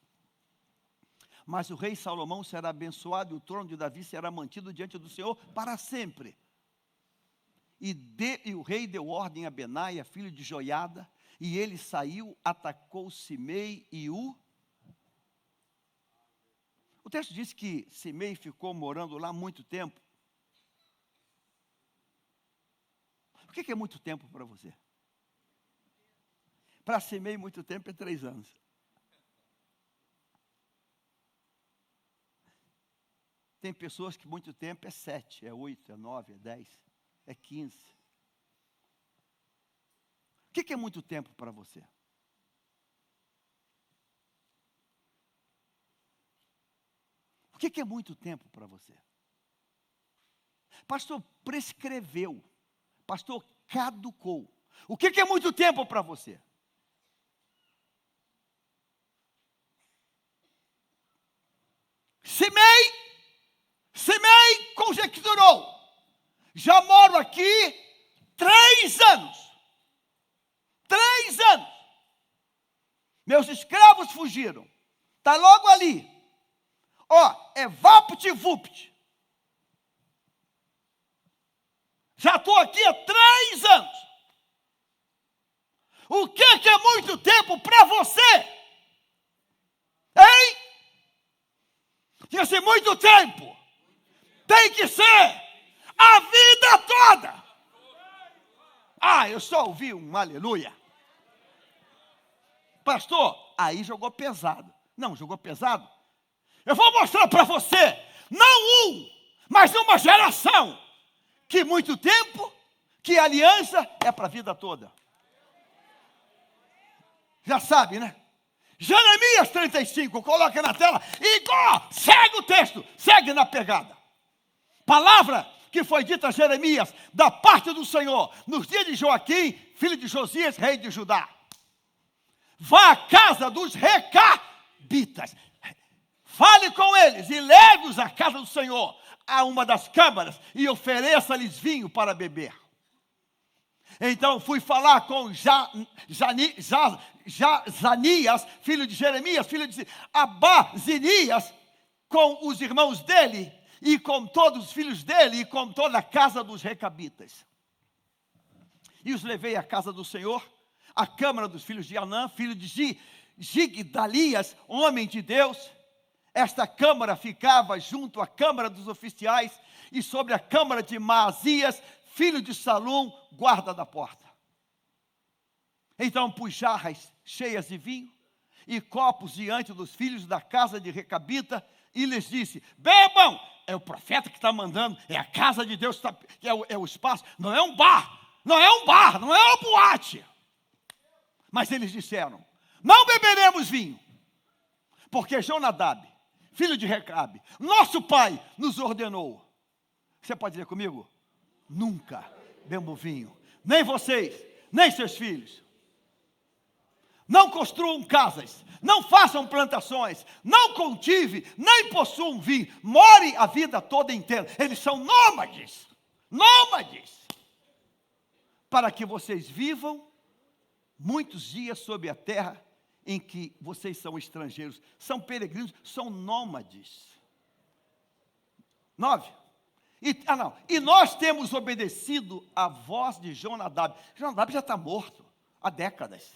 Mas o rei Salomão será abençoado e o trono de Davi será mantido diante do Senhor para sempre. E o rei deu ordem a Benaia, filho de Joiada, e ele saiu, atacou Simei e o texto diz que Simei ficou morando lá muito tempo. O que é muito tempo para você? Para Simei, muito tempo é 3 anos. Tem pessoas que muito tempo é 7, é 8, é 9, é 10, é 15. O que é muito tempo para você? O que é muito tempo para você? Pastor, prescreveu. Pastor, caducou. O que é muito tempo para você? Simei conjecturou: já moro aqui 3 anos. 3 anos. Meus escravos fugiram. Está logo ali. Ó, é vapt-vupt. Já estou aqui há 3 anos. O que é muito tempo para você? Hein? Tinha que ser muito tempo. Tem que ser a vida toda. Ah, eu só ouvi um aleluia. Pastor, aí jogou pesado. Não, jogou pesado? Eu vou mostrar para você, não mas uma geração, que muito tempo, que aliança é para a vida toda. Já sabe, né? Jeremias 35, coloca na tela, igual, segue o texto, segue na pegada. Palavra que foi dita a Jeremias, da parte do Senhor, nos dias de Joaquim, filho de Josias, rei de Judá. Vá à casa dos recabitas, fale com eles e leve-os à casa do Senhor, a uma das câmaras, e ofereça-lhes vinho para beber. Então fui falar com Zanias, filho de Jeremias, filho de Abazinias, com os irmãos dele, e com todos os filhos dele, e com toda a casa dos recabitas. E os levei à casa do Senhor, à câmara dos filhos de Anã, filho de Gigdalias, homem de Deus. Esta câmara ficava junto à câmara dos oficiais, e sobre a câmara de Maasias, filho de Salum, guarda da porta. Então pus jarras cheias de vinho e copos diante dos filhos da casa de Recabita, e lhes disse: bebam! É o profeta que está mandando, é a casa de Deus, que é o espaço, não é um bar, não é uma boate. Mas eles disseram: não beberemos vinho, porque Jonadab, filho de Recabe, nosso pai, nos ordenou. Você pode dizer comigo? Nunca bebo vinho, nem vocês, nem seus filhos. Não construam casas, não façam plantações, não cultive, nem possuam vinho, morem a vida toda inteira. Eles são nômades, para que vocês vivam muitos dias sobre a terra em que vocês são estrangeiros, são peregrinos, são nômades. 9. E nós temos obedecido à voz de Jonadab. Jonadab já está morto há décadas.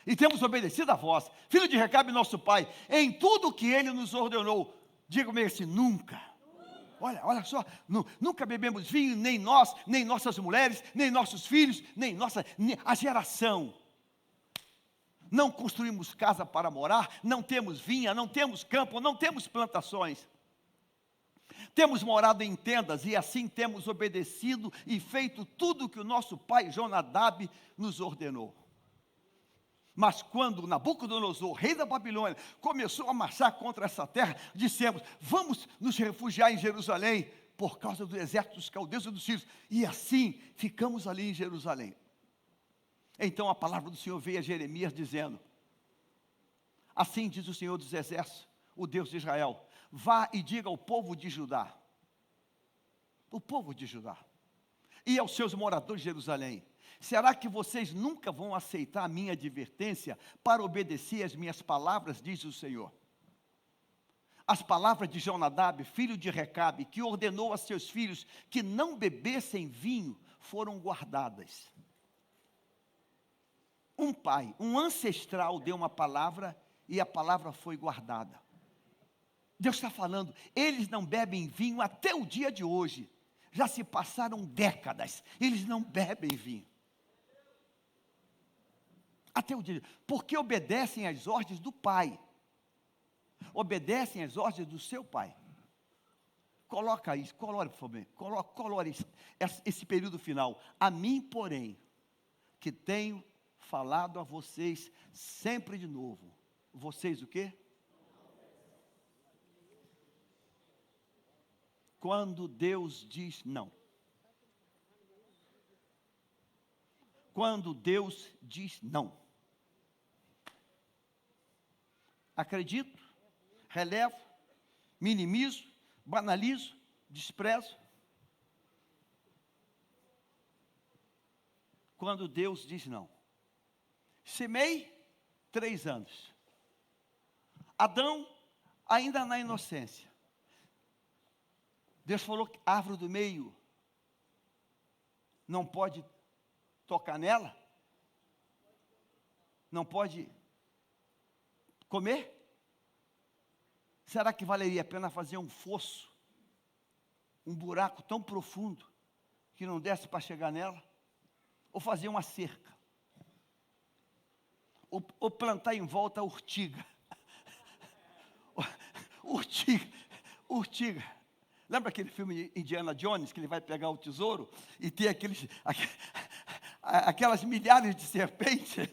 E temos obedecido à voz, filho de Recabe, nosso pai, em tudo o que ele nos ordenou. Diga comigo assim: nunca. Olha só, nunca bebemos vinho, nem nós, nem nossas mulheres, nem nossos filhos, nem a geração. Não construímos casa para morar, não temos vinha, não temos campo, não temos plantações. Temos morado em tendas e assim temos obedecido e feito tudo o que o nosso pai Jonadab nos ordenou. Mas quando Nabucodonosor, rei da Babilônia, começou a marchar contra essa terra, dissemos: vamos nos refugiar em Jerusalém, por causa do exército dos caldeus e dos sírios. E assim ficamos ali em Jerusalém. Então a palavra do Senhor veio a Jeremias dizendo: assim diz o Senhor dos exércitos, o Deus de Israel: vá e diga ao povo de Judá, e aos seus moradores de Jerusalém: será que vocês nunca vão aceitar a minha advertência para obedecer às minhas palavras, diz o Senhor? As palavras de Jonadab, filho de Recabe, que ordenou a seus filhos que não bebessem vinho, foram guardadas. Um pai, um ancestral deu uma palavra e a palavra foi guardada. Deus está falando, eles não bebem vinho até o dia de hoje. Já se passaram décadas, eles não bebem vinho. Até o dia, porque obedecem às ordens do pai. Obedecem às ordens do seu pai. Coloca isso, colore, por favor. Colore isso, esse período final. A mim, porém, que tenho falado a vocês sempre de novo. Vocês o quê? Quando Deus diz não. Quando Deus diz não. Acredito, relevo, minimizo, banalizo, desprezo. Quando Deus diz não. Semei 3 anos. Adão ainda na inocência. Deus falou que a árvore do meio não pode tocar nela, não pode comer. Será que valeria a pena fazer um fosso, um buraco tão profundo que não desse para chegar nela? Ou fazer uma cerca? Ou plantar em volta a urtiga? Urtiga. Lembra aquele filme Indiana Jones, que ele vai pegar o tesouro e tem aquelas milhares de serpentes?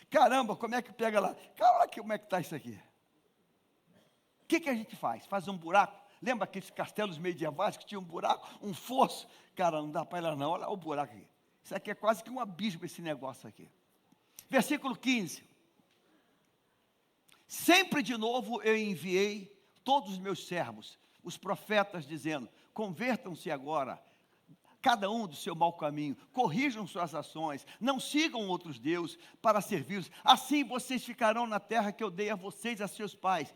Caramba, como é que pega lá? Calma, como é que está isso aqui? O que a gente faz? Faz um buraco, Lembra aqueles castelos medievais que tinham um buraco, um fosso? Cara, não dá para ir lá não, olha o buraco aqui. Isso aqui é quase que um abismo, esse negócio aqui. Versículo 15. Sempre de novo eu enviei todos os meus servos, os profetas, dizendo: convertam-se agora, cada um do seu mau caminho, corrijam suas ações, não sigam outros deuses para servi-los. Assim vocês ficarão na terra que eu dei a vocês e a seus pais.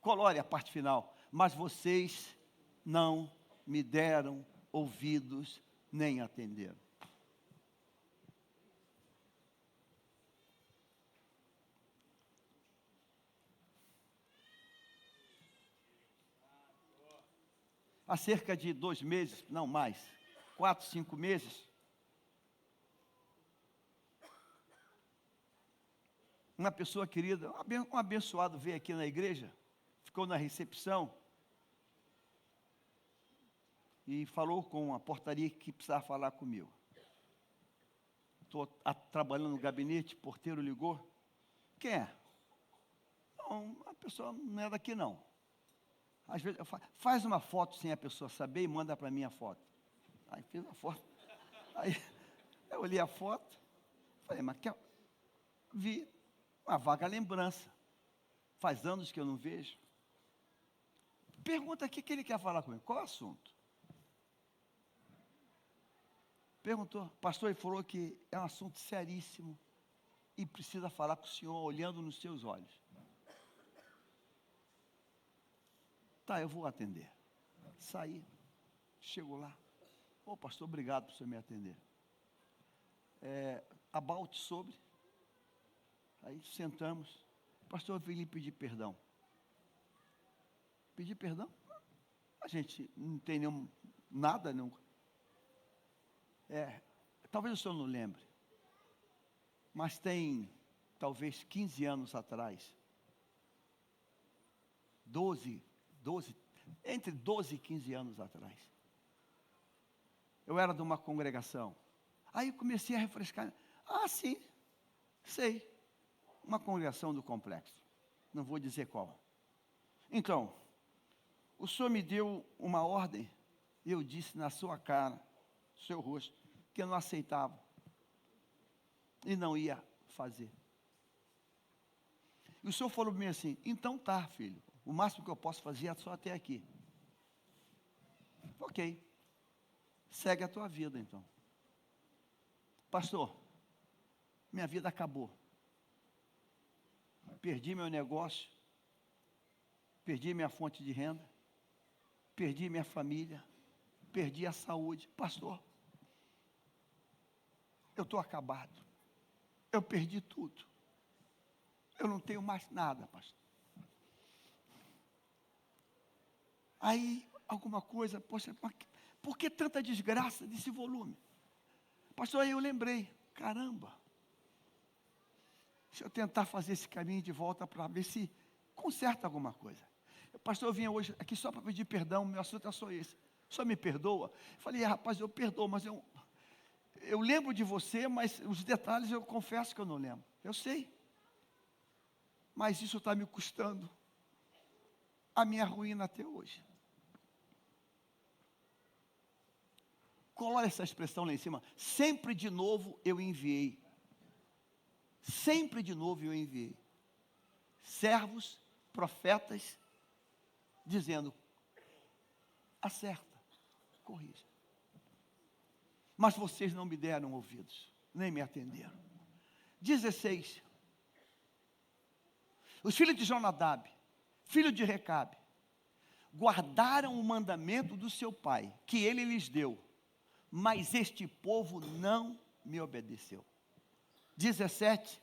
Colore a parte final. Mas vocês não me deram ouvidos, nem atenderam. Há cerca de 2 meses, não mais, 4, 5 meses, uma pessoa querida, um abençoado veio aqui na igreja, ficou na recepção e falou com a portaria que precisava falar comigo. Estou trabalhando no gabinete, o porteiro ligou. Quem é? Não, a pessoa não é daqui não. Às vezes, faz uma foto sem a pessoa saber e manda para mim a foto. Aí fiz a foto. Aí eu olhei a foto, falei, mas vi uma vaga lembrança. Faz anos que eu não vejo. Pergunta o que ele quer falar comigo. Qual é o assunto? Perguntou. Pastor, ele falou que é um assunto seríssimo e precisa falar com o senhor olhando nos seus olhos. Tá, eu vou atender. Saí, chegou lá. Ô, pastor, obrigado por você me atender. About sobre. Aí sentamos. Pastor, eu vim lhe pedir perdão. Pedir perdão? A gente não tem nada nunca. Talvez o senhor não lembre. Mas tem, talvez 15 anos atrás, entre 12 e 15 anos atrás, eu era de uma congregação. Aí eu comecei a refrescar. Ah, sim, sei. Uma congregação do complexo. Não vou dizer qual. Então, o senhor me deu uma ordem, e eu disse na sua cara, no seu rosto, que eu não aceitava. E não ia fazer. E o senhor falou para mim assim: então tá, filho. O máximo que eu posso fazer é só até aqui. Ok. Segue a tua vida, então. Pastor, minha vida acabou. Perdi meu negócio. Perdi minha fonte de renda. Perdi minha família. Perdi a saúde. Pastor, eu estou acabado. Eu perdi tudo. Eu não tenho mais nada, pastor. Aí, alguma coisa, poxa, por que tanta desgraça desse volume? Pastor, aí eu lembrei, caramba, deixa eu tentar fazer esse caminho de volta para ver se conserta alguma coisa. Pastor, eu vim hoje aqui só para pedir perdão, meu assunto é só esse. O senhor me perdoa? Eu falei, rapaz, eu perdoo, mas eu lembro de você, mas os detalhes eu confesso que eu não lembro. Eu sei. Mas isso está me custando a minha ruína até hoje. Coloca essa expressão lá em cima. Sempre de novo eu enviei. Sempre de novo eu enviei. Servos, profetas, dizendo: acerta, corrija. Mas vocês não me deram ouvidos, nem me atenderam. 16. Os filhos de Jonadab, filho de Recabe, guardaram o mandamento do seu pai, que ele lhes deu, mas este povo não me obedeceu. 17.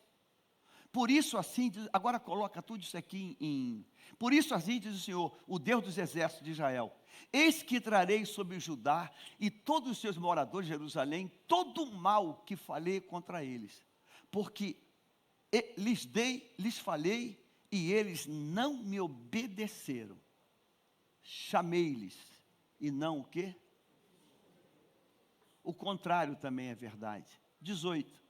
Por isso assim, agora coloca tudo isso aqui por isso assim diz o Senhor, o Deus dos exércitos de Israel: eis que trarei sobre Judá e todos os seus moradores de Jerusalém todo o mal que falei contra eles, porque lhes falei e eles não me obedeceram. Chamei-lhes e não o quê? O contrário também é verdade. 18.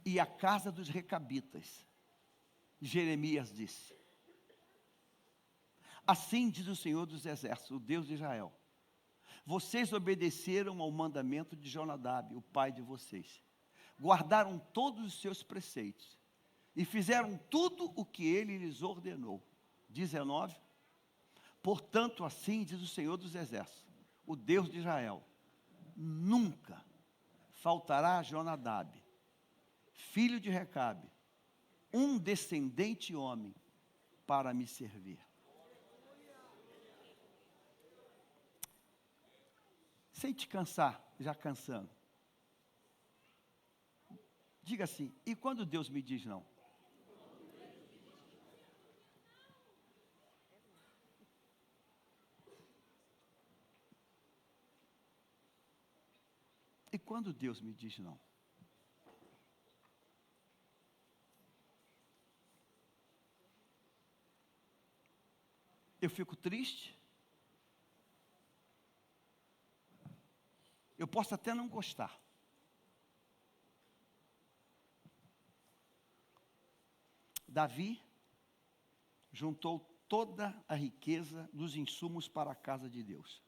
E a casa dos recabitas Jeremias disse: assim diz o Senhor dos Exércitos, o Deus de Israel: vocês obedeceram ao mandamento de Jonadab, o pai de vocês, guardaram todos os seus preceitos e fizeram tudo o que ele lhes ordenou. 19. Portanto, assim diz o Senhor dos Exércitos, o Deus de Israel: nunca faltará a Jonadab, filho de Recabe, um descendente homem, para me servir. Sem te cansar, já cansando. Diga assim: e quando Deus me diz não? E quando Deus me diz não? Eu fico triste. Eu posso até não gostar. Davi juntou toda a riqueza dos insumos para a casa de Deus: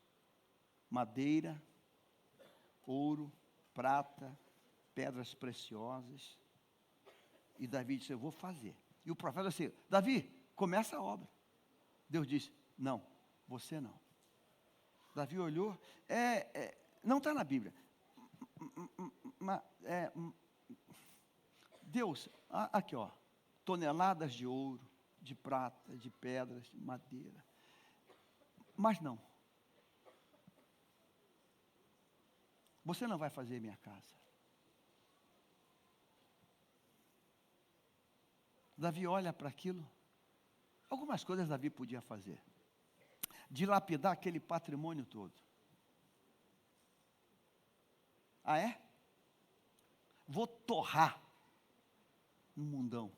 madeira, ouro, prata, pedras preciosas. E Davi disse: eu vou fazer. E o profeta disse: Davi, começa a obra. Deus disse: não, você não. Davi olhou, não está na Bíblia. Deus, aqui ó, toneladas de ouro, de prata, de pedras, de madeira. Mas não. Você não vai fazer minha casa. Davi olha para aquilo. Algumas coisas Davi podia fazer. Dilapidar aquele patrimônio todo. Ah, é? Vou torrar no mundão.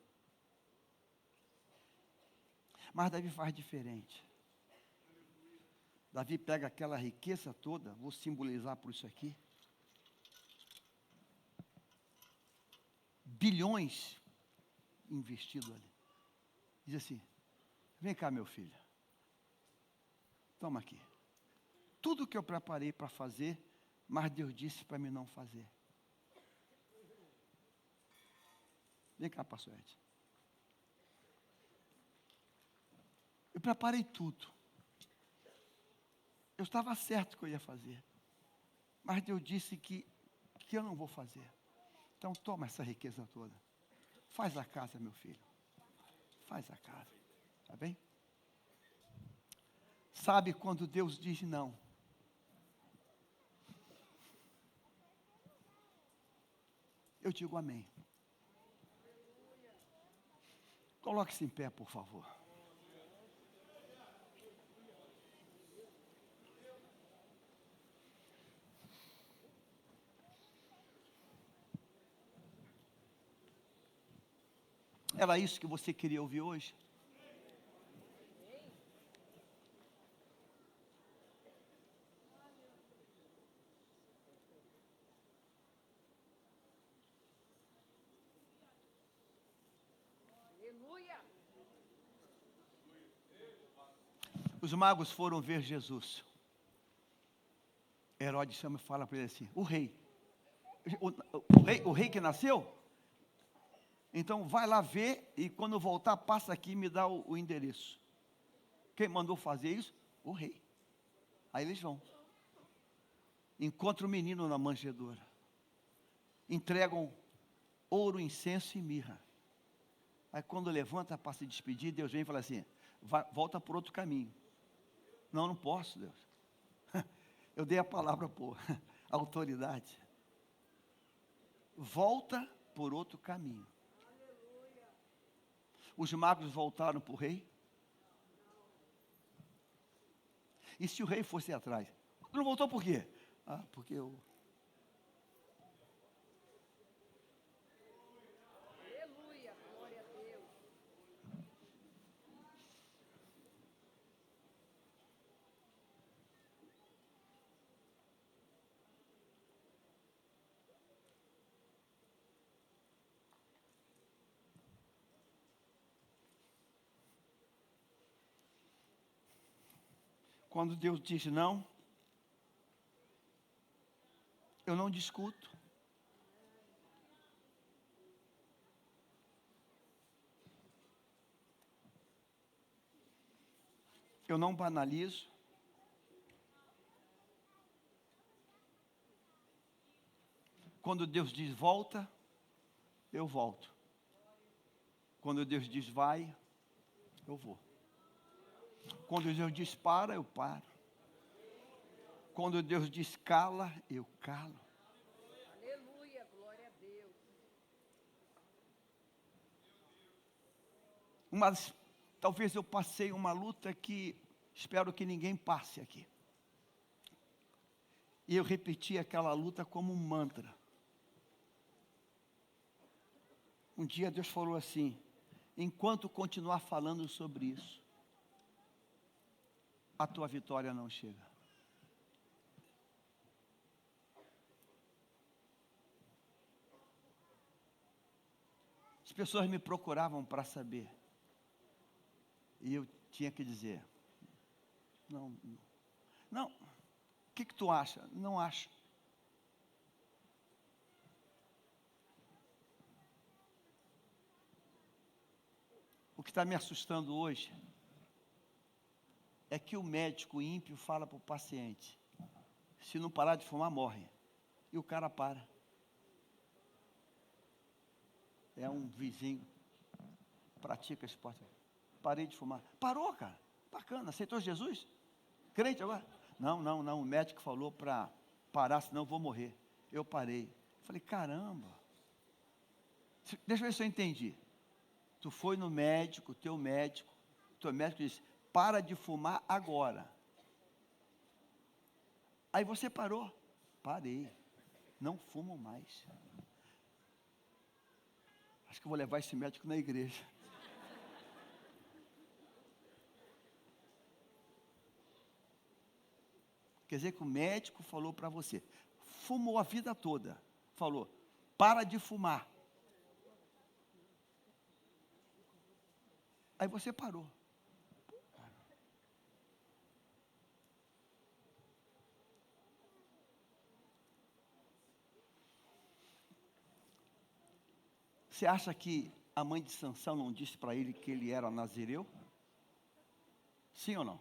Mas Davi faz diferente. Davi pega aquela riqueza toda, vou simbolizar por isso aqui. Bilhões investidos ali. Diz assim: vem cá, meu filho. Toma aqui. Tudo que eu preparei para fazer, mas Deus disse para mim não fazer. Vem cá, pastor Ed. Eu preparei tudo. Eu estava certo que eu ia fazer. Mas Deus disse que eu não vou fazer. Então toma essa riqueza toda. Faz a casa, meu filho. Faz a casa. Tá bem? Sabe quando Deus diz não? Eu digo amém. Coloque-se em pé, por favor. Era isso que você queria ouvir hoje? Os magos foram ver Jesus. Herodes chama e fala para ele assim: o rei. O rei que nasceu? Então vai lá ver e quando voltar passa aqui e me dá o endereço. Quem mandou fazer isso? O rei. Aí eles vão. Encontram o menino na manjedoura. Entregam ouro, incenso e mirra. Aí quando levanta para se despedir, Deus vem e fala assim: volta por outro caminho. Não, não posso, Deus. Eu dei a palavra por autoridade. Volta por outro caminho. Os magos voltaram para o rei. E se o rei fosse atrás? Não voltou por quê? Porque eu... Aleluia, glória a Deus. Quando Deus diz não, eu não discuto. Eu não banalizo. Quando Deus diz volta, eu volto. Quando Deus diz vai, eu vou. Quando Deus diz para, eu paro. Quando Deus diz cala, eu calo. Aleluia, glória a Deus. Mas talvez eu passei uma luta que espero que ninguém passe aqui. E eu repeti aquela luta como um mantra. Um dia Deus falou assim: enquanto continuar falando sobre isso, a tua vitória não chega. As pessoas me procuravam para saber. E eu tinha que dizer: não. O que tu acha? Não acho. O que está me assustando hoje é que o médico ímpio fala para o paciente: se não parar de fumar, morre. E o cara para. É um vizinho, pratica esporte. Parei de fumar. Parou, cara. Bacana. Aceitou Jesus? Crente agora? Não. O médico falou para parar, senão eu vou morrer. Eu parei. Falei, caramba. Deixa eu ver se eu entendi. Tu foi no médico, teu médico disse: para de fumar agora. Aí você parou. Parei. Não fumo mais. Acho que eu vou levar esse médico na igreja. Quer dizer que o médico falou para você, fumou a vida toda, falou, para de fumar. Aí você parou. Você acha que a mãe de Sansão não disse para ele que ele era nazireu? Sim ou não?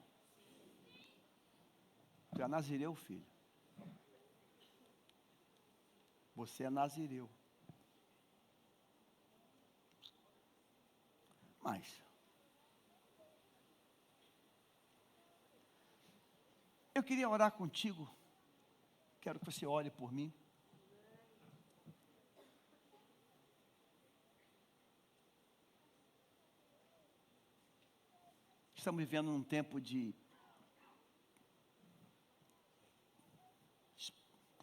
Tu é nazireu, filho. Você é nazireu. Mas eu queria orar contigo. Quero que você ore por mim. Estamos vivendo num tempo de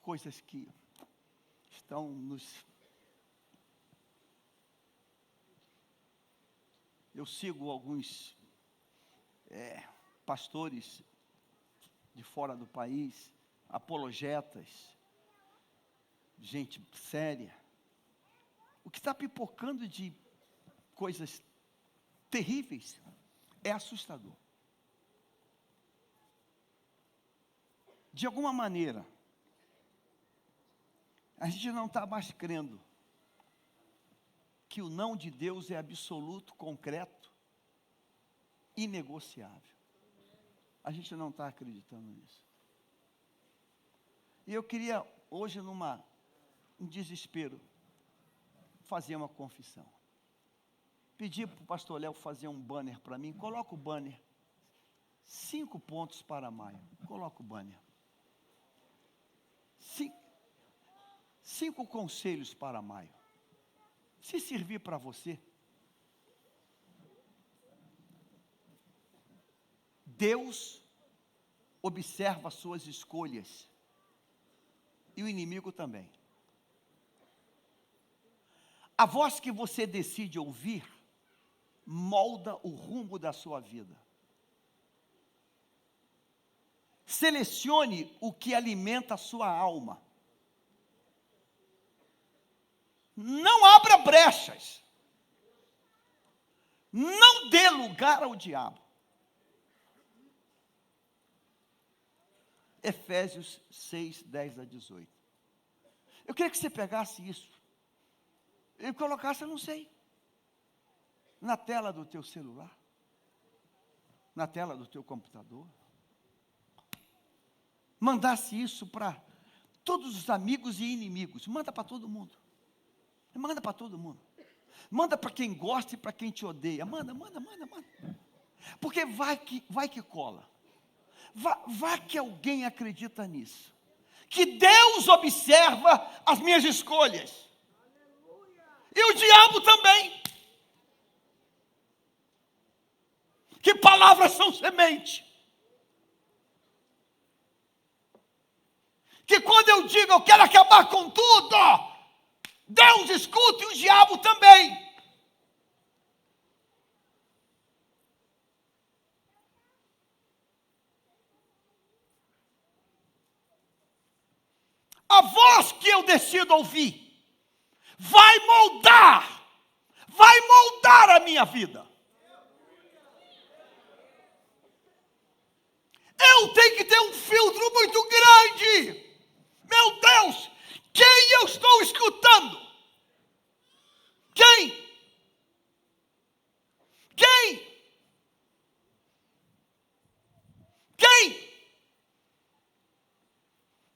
coisas que estão nos... Eu sigo alguns pastores de fora do país, apologetas, gente séria. O que está pipocando de coisas terríveis é assustador. De alguma maneira, a gente não está mais crendo que o não de Deus é absoluto, concreto, inegociável. A gente não está acreditando nisso. E eu queria, hoje, um desespero, fazer uma confissão. Pedi para o pastor Léo fazer um banner para mim. Coloca o banner. 5 pontos para maio. Coloca o banner. 5 conselhos para maio. Se servir para você, Deus observa as suas escolhas e o inimigo também. A voz que você decide ouvir molda o rumo da sua vida. Selecione o que alimenta a sua alma. Não abra brechas. Não dê lugar ao diabo. Efésios 6, 10 a 18. Eu queria que você pegasse isso e colocasse, eu não sei, na tela do teu celular, na tela do teu computador. Mandasse isso para todos os amigos e inimigos. Manda para todo mundo. Manda para todo mundo. Manda para quem gosta e para quem te odeia. Manda. Porque vai que cola. Vai que alguém acredita nisso. Que Deus observa as minhas escolhas. E o diabo também. Que palavras são semente. Que quando eu digo eu quero acabar com tudo, Deus escuta e o diabo também. A voz que eu decido ouvir vai moldar a minha vida. Eu tenho que ter um filtro muito grande. Meu Deus, quem eu estou escutando? Quem?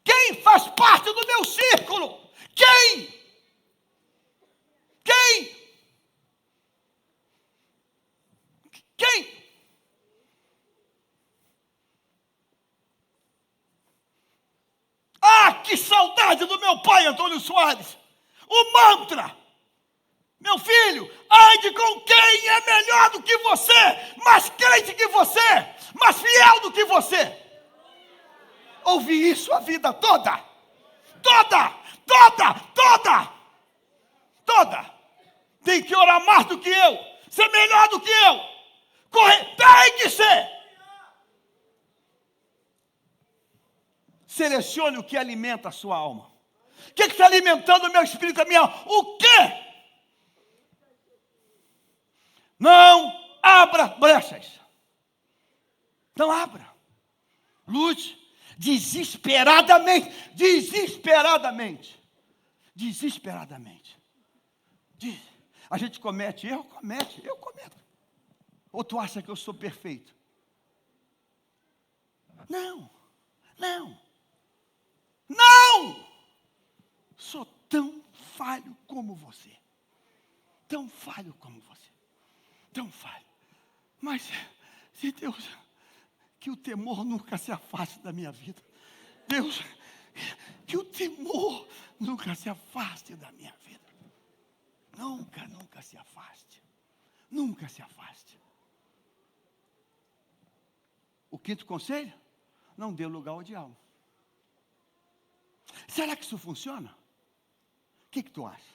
Quem faz parte do meu círculo? Quem? Ah, que saudade do meu pai, Antônio Soares. O mantra. Meu filho, ande com quem é melhor do que você, mais crente que você, mais fiel do que você. Ouvi isso a vida toda. Tem que orar mais do que eu, ser melhor do que eu. Tem que ser. Selecione o que alimenta a sua alma. O que está alimentando o meu espírito, a minha alma? O quê? Não abra brechas. Não abra. Lute desesperadamente. A gente comete erro? Eu cometo. Ou tu acha que eu sou perfeito? Não. Sou tão falho como você. Tão falho. Mas, se Deus, que o temor nunca se afaste da minha vida. Deus, que o temor nunca se afaste da minha vida. Nunca se afaste. O quinto conselho, não dê lugar ao diabo. Será que isso funciona? O que tu acha?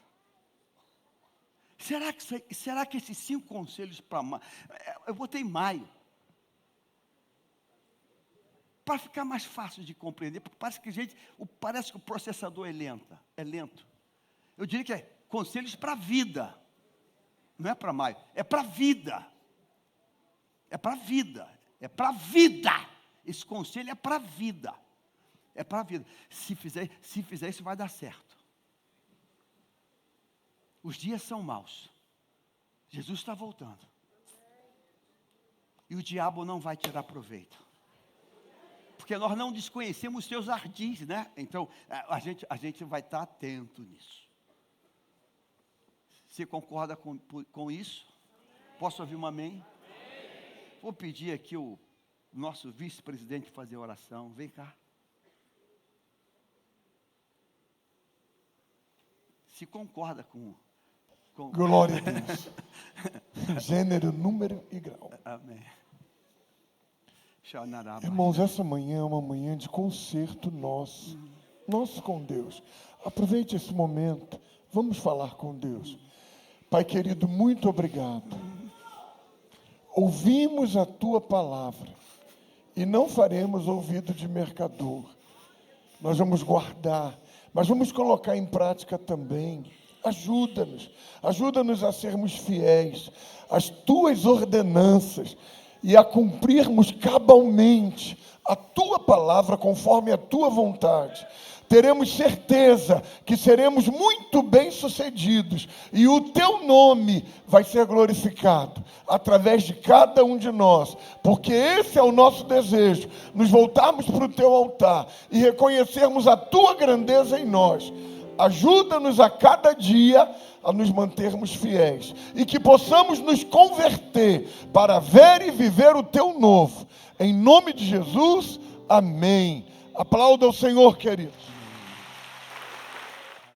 Será que esses 5 conselhos para maio, eu botei maio, para ficar mais fácil de compreender, porque parece que o processador é lento. Eu diria que é conselhos para a vida, não é para maio, é para a vida. Esse conselho é para a vida. Se fizer isso, vai dar certo. Os dias são maus. Jesus está voltando. E o diabo não vai tirar proveito. Porque nós não desconhecemos os seus ardis, né? Então, a gente vai estar atento nisso. Você concorda com isso? Posso ouvir um amém? Vou pedir aqui o nosso vice-presidente fazer a oração. Vem cá. Se concorda com... Glória a Deus. Gênero, número e grau. Amém. Irmãos, essa manhã é uma manhã de concerto nosso com Deus. Aproveite esse momento, vamos falar com Deus. Pai querido, muito obrigado. Ouvimos a Tua palavra e não faremos ouvido de mercador. Nós vamos guardar, mas vamos colocar em prática também. Ajuda-nos a sermos fiéis às Tuas ordenanças e a cumprirmos cabalmente a tua palavra conforme a tua vontade. Teremos certeza que seremos muito bem-sucedidos e o teu nome vai ser glorificado através de cada um de nós, porque esse é o nosso desejo, nos voltarmos para o teu altar e reconhecermos a tua grandeza em nós. Ajuda-nos a cada dia a nos mantermos fiéis e que possamos nos converter para ver e viver o teu novo. Em nome de Jesus, amém. Aplauda o Senhor, queridos.